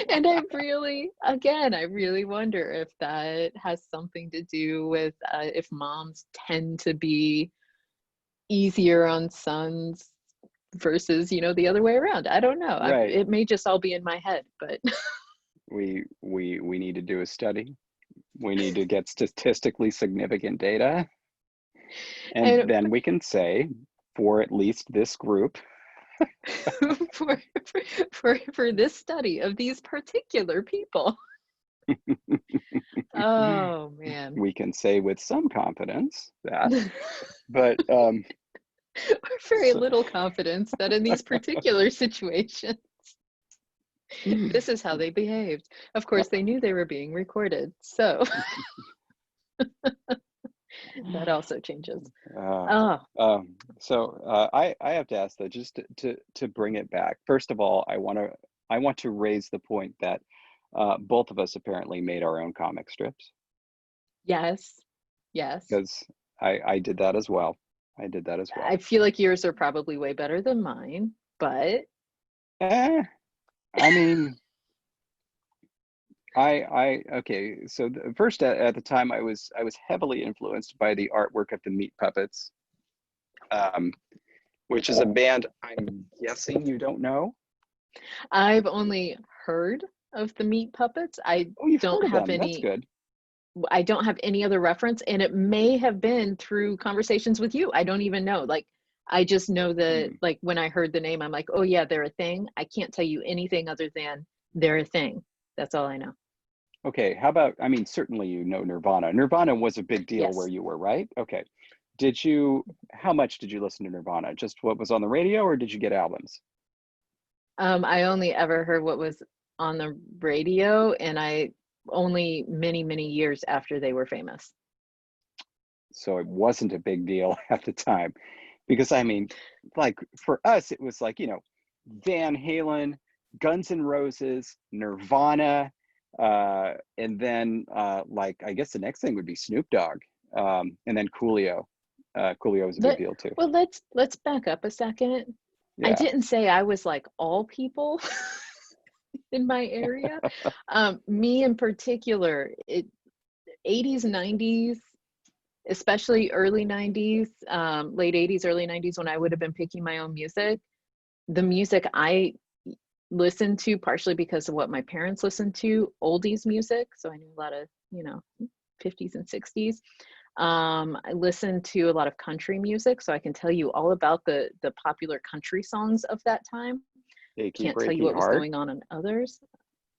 And I really wonder if that has something to do with if moms tend to be easier on sons versus, the other way around. I don't know. Right. It may just all be in my head, but We need to do a study. We need to get statistically significant data, and and then we can say, for at least this group, for, for this study of these particular people. Oh man. we can say with some confidence that, but Very so, little confidence that in these particular situations, this is how they behaved. Of course, they knew they were being recorded, so that also changes. uh, Oh, I have to ask though, just to bring it back. First of all, I want to raise the point that both of us apparently made our own comic strips, yes, yes. because I did that as well. I did that as well. I feel like yours are probably way better than mine, but Eh, I mean, okay. So first, at the time, I was heavily influenced by the artwork of the Meat Puppets, um, which is a band I'm guessing you don't know. I've only heard of the Meat Puppets. Oh, you've Don't heard of have them. That's any good. I don't have any other reference, and it may have been through conversations with you. I don't even know. Like, I just know that, Hmm. like, when I heard the name, I'm like, oh, yeah, they're a thing. I can't tell you anything other than they're a thing. That's all I know. Okay, how about, I mean, certainly you know Nirvana. Nirvana was a big deal where Yes. you were, right? Okay. How much did you listen to Nirvana? Just what was on the radio, or did you get albums? I only ever heard what was on the radio, and I only many, many years after they were famous. So it wasn't a big deal at the time. Because I mean, like for us, it was like, Van Halen, Guns N' Roses, Nirvana, and then like I guess the next thing would be Snoop Dogg, and then Coolio. Coolio was a big Let, deal too. well, let's back up a second. I Yeah. didn't say I was like all people in my area. Me in particular, 80s, 90s, especially early 90s, late 80s, early 90s, when I would have been picking my own music. The music I listened to, partially because of what my parents listened to, oldies music. So I knew a lot of, 50s and 60s. I listened to a lot of country music, so I can tell you all about the popular country songs of that time. Achy Can't tell you Breaky what was Heart. going on in others.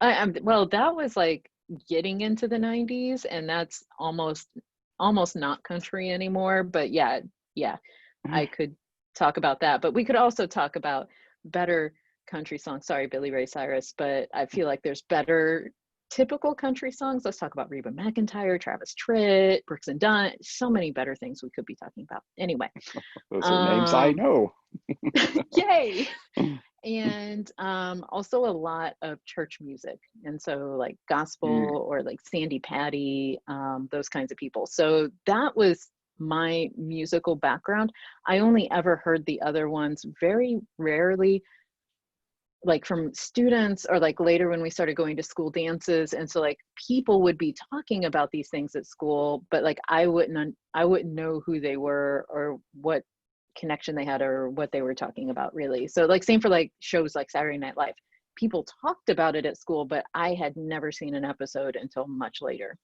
Well, that was like getting into the 90s, and that's almost not country anymore. But yeah, yeah, I could talk about that. But we could also talk about better country songs. Sorry, Billy Ray Cyrus, but I feel like there's better typical country songs. Let's talk about Reba McEntire, Travis Tritt, Brooks and Dunn. So many better things we could be talking about. Anyway, Those are names I um, know. yay! And also a lot of church music, and so like Mm. gospel or like Sandy Patty, those kinds of people. So that was my musical background, I only ever heard the other ones very rarely, like from students, or like later when we started going to school dances. And so like people would be talking about these things at school, but like I wouldn't know who they were or what connection they had or what they were talking about, really. So like same for like shows like Saturday Night Live. People talked about it at school, but I had never seen an episode until much later.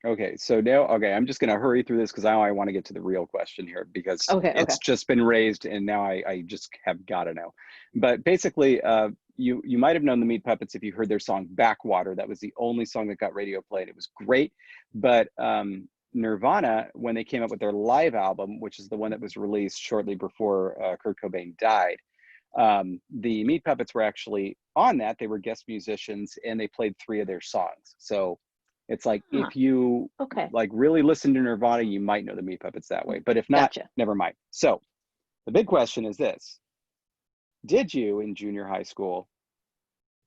Okay, so now, okay, I'm just going to hurry through this because now I want to get to the real question here, because Okay. it's just been raised and now I just have got to know. But basically, you might have known the Meat Puppets if you heard their song Backwater. That was the only song that got radio played. It was great. But Nirvana, when they came up with their live album, which is the one that was released shortly before Kurt Cobain died, the Meat Puppets were actually on that. They were guest musicians and they played 3 of their songs. So it's like, if you like really listen to Nirvana, you might know the Meat Puppets that way. But if not, never mind. So the big question is this: did you in junior high school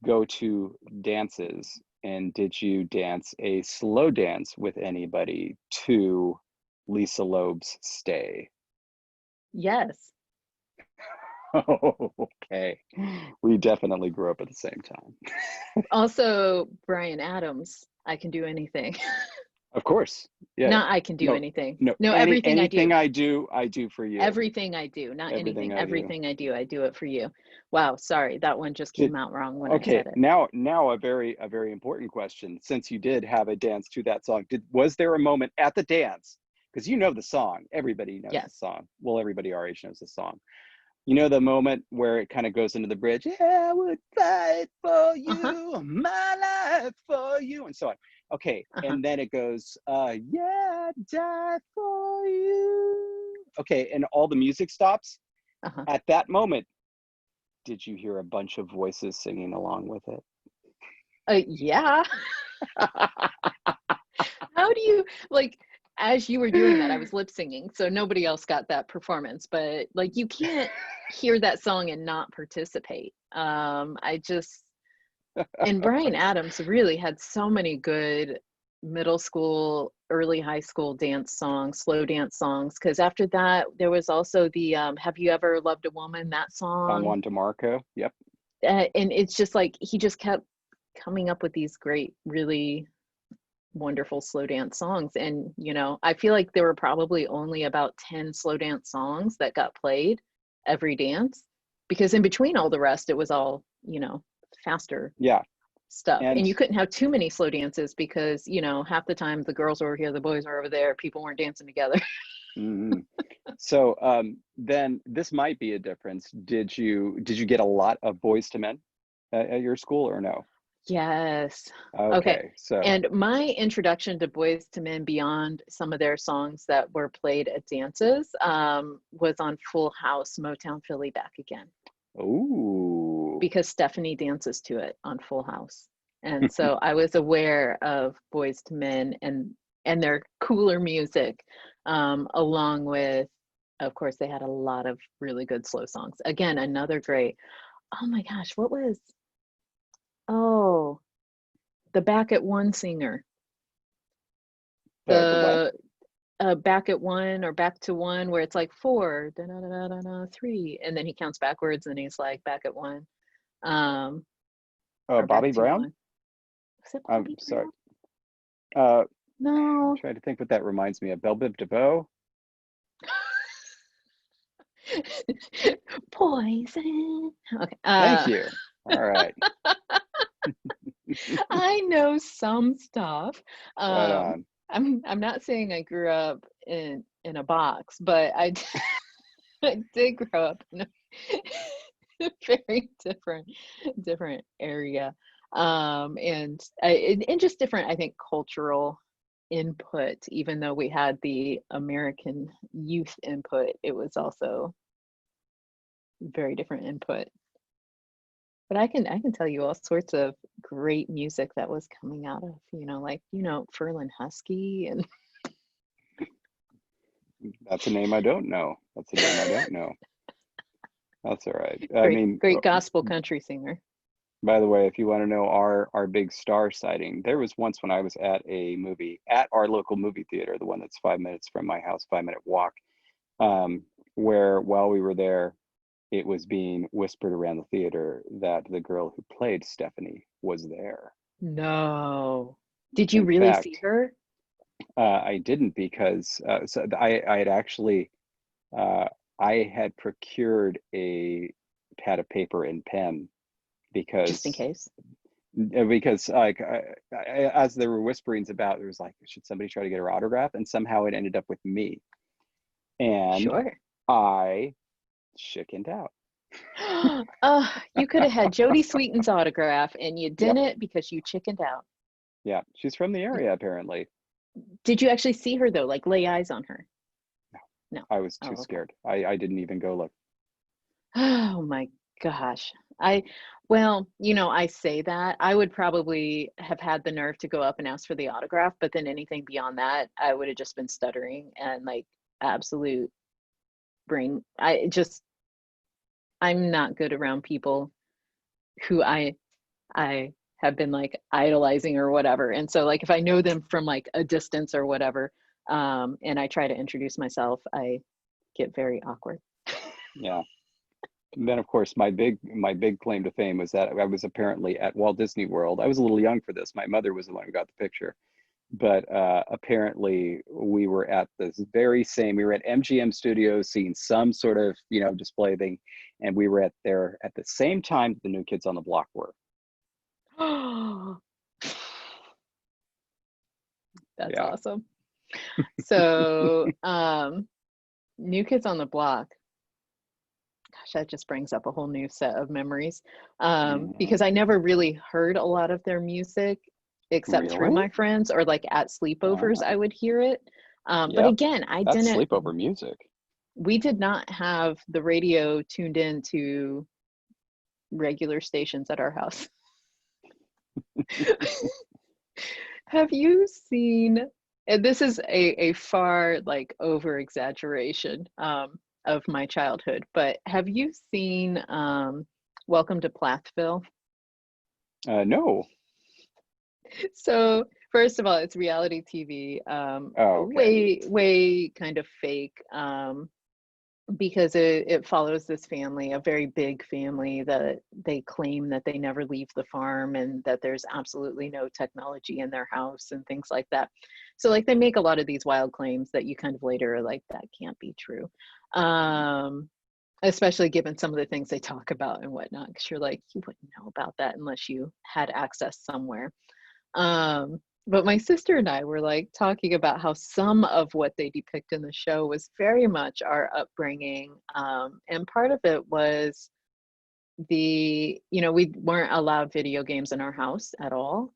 go to dances, and did you dance a slow dance with anybody to Lisa Loeb's Stay? Yes. Okay, we definitely grew up at the same time. Also, Bryan Adams, I Can Do Anything. Of course. Yeah. Not I Can Do Anything. No, anything everything I do for you. Everything I do, not anything. Everything I do it for you. Wow, sorry, that one just came out wrong when I said it. Now a very important question. Since you did have a dance to that song, was there a moment at the dance, because you know the song, everybody knows the song. Well, everybody our age knows the song. You know the moment where it kind of goes into the bridge, I would fight for you, my life for you, and so on. Okay, and then it goes, yeah, die for you. Okay, and all the music stops. At that moment, did you hear a bunch of voices singing along with it? Yeah. How do you, like, as you were doing that, I was lip singing, so nobody else got that performance, but like you can't hear that song and not participate. And Bryan Adams really had so many good middle school, early high school dance songs, slow dance songs, because after that there was also the Have You Ever Loved a Woman, that song. Don Juan DeMarco. Yep. And it's just like he just kept coming up with these great, really wonderful slow dance songs. And you know, I feel like there were probably only about 10 slow dance songs that got played every dance, because in between all the rest it was all, you know, faster stuff. And you couldn't have too many slow dances because, you know, half the time the girls were over here, the boys were over there, people weren't dancing together. So then this might be a difference. Did you get a lot of Boys to Men at your school or no? Yes. Okay. So, and my introduction to Boys to Men, beyond some of their songs that were played at dances, was on Full House, Motown Philly Back Again. Ooh. Because Stephanie dances to it on Full House. And so I was aware of Boys to Men and their cooler music, along with, of course, they had a lot of really good slow songs. Again, another great, oh my gosh, what was, the Back at One singer. The Back at One or Back to One, where it's like 4, 3, and then he counts backwards and he's like back at 1. Bobby Brown? Was it Bobby Brown? Sorry. No. I'm trying to think what that reminds me of. Belle Biv DeVoe? Poison. Okay. Thank you. All right. I know some stuff. Right on. I'm not saying I grew up in a box, but I did grow up in a very different area, and just different, I think, cultural input. Even though we had the American youth input, it was also very different input. But I can tell you all sorts of great music that was coming out of, you know, like, you know, Ferlin Husky and. That's a name I don't know. That's all right. Great gospel country singer. By the way, if you want to know our big star sighting, there was once when I was at a movie at our local movie theater, the one that's 5 minutes from my house, 5 minute walk, um, where while we were there, it was being whispered around the theater that the girl who played Stephanie was there. No. Did you In really see fact, her? I didn't because I had actually uh, I had procured a pad of paper and pen Just in because case. like as there were whisperings about, there was like, should somebody try to get her autograph? And somehow it ended up with me, and Sure. I chickened out. You could have had Jodie Sweetin's autograph and you Yep. didn't because you chickened out. Yeah, she's from the area apparently. Did you actually see her though? Like lay eyes on her? No, No. I was Oh, too okay. scared. I didn't even go look. Oh my gosh. Well, I say that. I would probably have had the nerve to go up and ask for the autograph, but then anything beyond that, I would have just been stuttering and like absolute brain. I'm not good around people who I have been like idolizing or whatever. And so like if I know them from like a distance or whatever, and I try to introduce myself, I get very awkward. Yeah. And then of course my big claim to fame was that I was apparently at Walt Disney World. I was a little young for this. My mother was the one who got the picture. But apparently we were at this very same, we were at MGM Studios seeing some sort of, display thing, and we were at there at the same time the New Kids on the Block were. Oh, that's Yeah. awesome. So, New Kids on the Block, gosh, that just brings up a whole new set of memories. Hmm. Because I never really heard a lot of their music except through Really? my friends or like at sleepovers, I Ah, would hear it. But yep. again, That's sleepover music. we did not have the radio tuned in to regular stations at our house. Have you seen, and this is a far like over exaggeration of my childhood, but have you seen Welcome to Plathville? No. So first of all, it's reality TV, Oh, okay. way kind of fake. Because it follows this family, a very big family that they claim that they never leave the farm and that there's absolutely no technology in their house and things like that. So like they make a lot of these wild claims that you kind of later are like, that can't be true. Especially given some of the things they talk about and whatnot, because you're like, you wouldn't know about that unless you had access somewhere. But my sister and I were like talking about how some of what they depict in the show was very much our upbringing. And part of it was we weren't allowed video games in our house at all.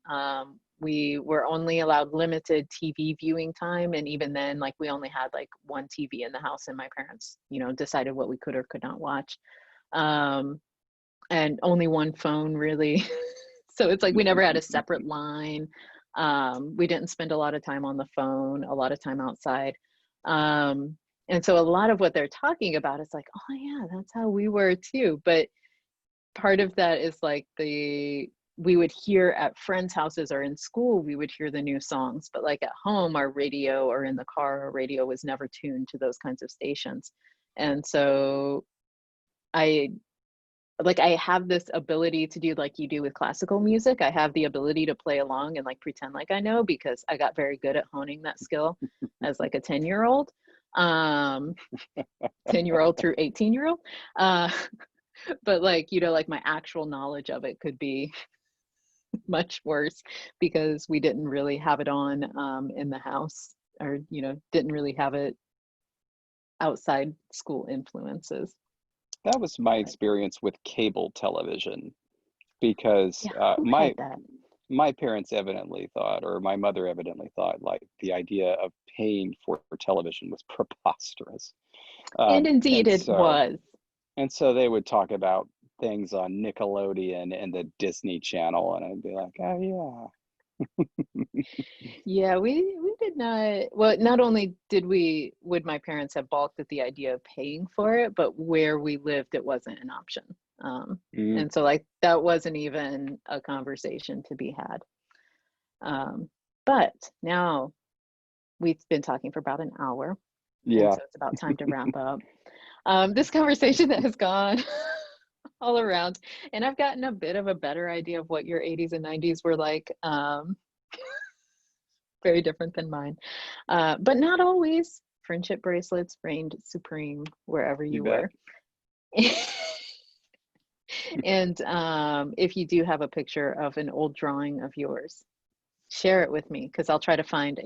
We were only allowed limited TV viewing time. And even then, like we only had like one TV in the house and my parents, decided what we could or could not watch. Um, and only one phone really. So it's like we never had a separate line. We didn't spend a lot of time on the phone, a lot of time outside. And so a lot of what they're talking about is like, oh yeah, that's how we were too. But part of that is like we would hear at friends' houses or in school, we would hear the new songs. But like at home, our radio or in the car, our radio was never tuned to those kinds of stations. And so I I have this ability to do like you do with classical music. I have the ability to play along and like pretend like I know because I got very good at honing that skill as like a 10-year-old. 10-year-old through 18-year-old. Uh but like, like my actual knowledge of it could be much worse because we didn't really have it on in the house or, didn't really have it outside school influences. That was my But experience with cable television because yeah, who my had that? my parents evidently thought, or my mother evidently thought, like the idea of paying for television was preposterous. And Um, indeed and it so was. and so they would talk about things on Nickelodeon and the Disney Channel, and I'd be like, oh Yeah, we did not. Well, not only would my parents have balked at the idea of paying for it, but where we lived, it wasn't an option. Mm. And so like that wasn't even a conversation to be had. But now we've been talking for about an hour, and Yeah. so it's about time to wrap up. This conversation that has gone all around, and I've gotten a bit of a better idea of what your 80s and 90s were like. Very different than mine, but not always. Friendship bracelets reigned supreme wherever You you bet. were. And if you do have a picture of an old drawing of yours, share it with me, because I'll try to find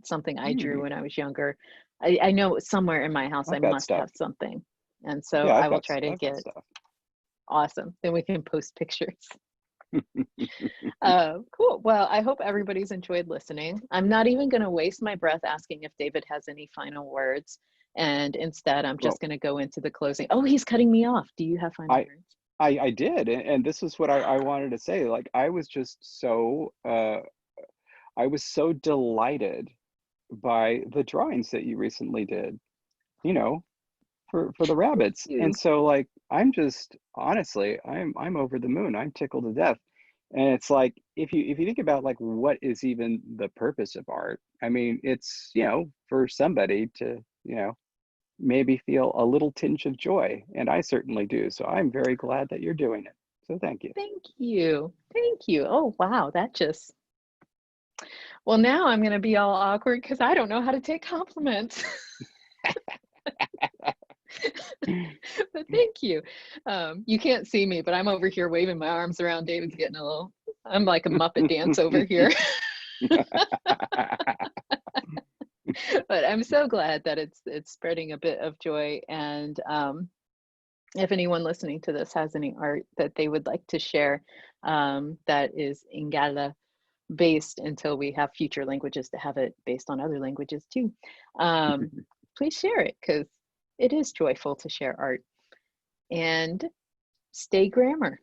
something I drew Mm. when I was younger. I know somewhere in my house I I've got must stuff. have something, and so Yeah, I will try to I've got get. stuff. Awesome. Then we can post pictures. Cool. Well, I hope everybody's enjoyed listening. I'm not even going to waste my breath asking if David has any final words. And instead, I'm Well, just going to go into the closing. Oh, he's cutting me off. Do you have final I words? I did, and this is what I wanted to say. Like I was just so I was so delighted by the drawings that you recently did, you know, for the Thank rabbits. And you. so like I'm just honestly, I'm over the moon. I'm tickled to death. And it's like if you think about like what is even the purpose of art, I mean, it's, for somebody to, maybe feel a little tinge of joy, and I certainly do. So I'm very glad that you're doing it. So thank you. Thank you. Thank you. Oh, wow. That just, well, now I'm going to be all awkward because I don't know how to take compliments. But thank you. You can't see me, but I'm over here waving my arms around. David's getting a little, I'm like a Muppet dance over here. But I'm so glad that it's spreading a bit of joy. And if anyone listening to this has any art that they would like to share, that is Ingala based, until we have future languages to have it based on other languages too, please share it, because it is joyful to share art. And stay grammar.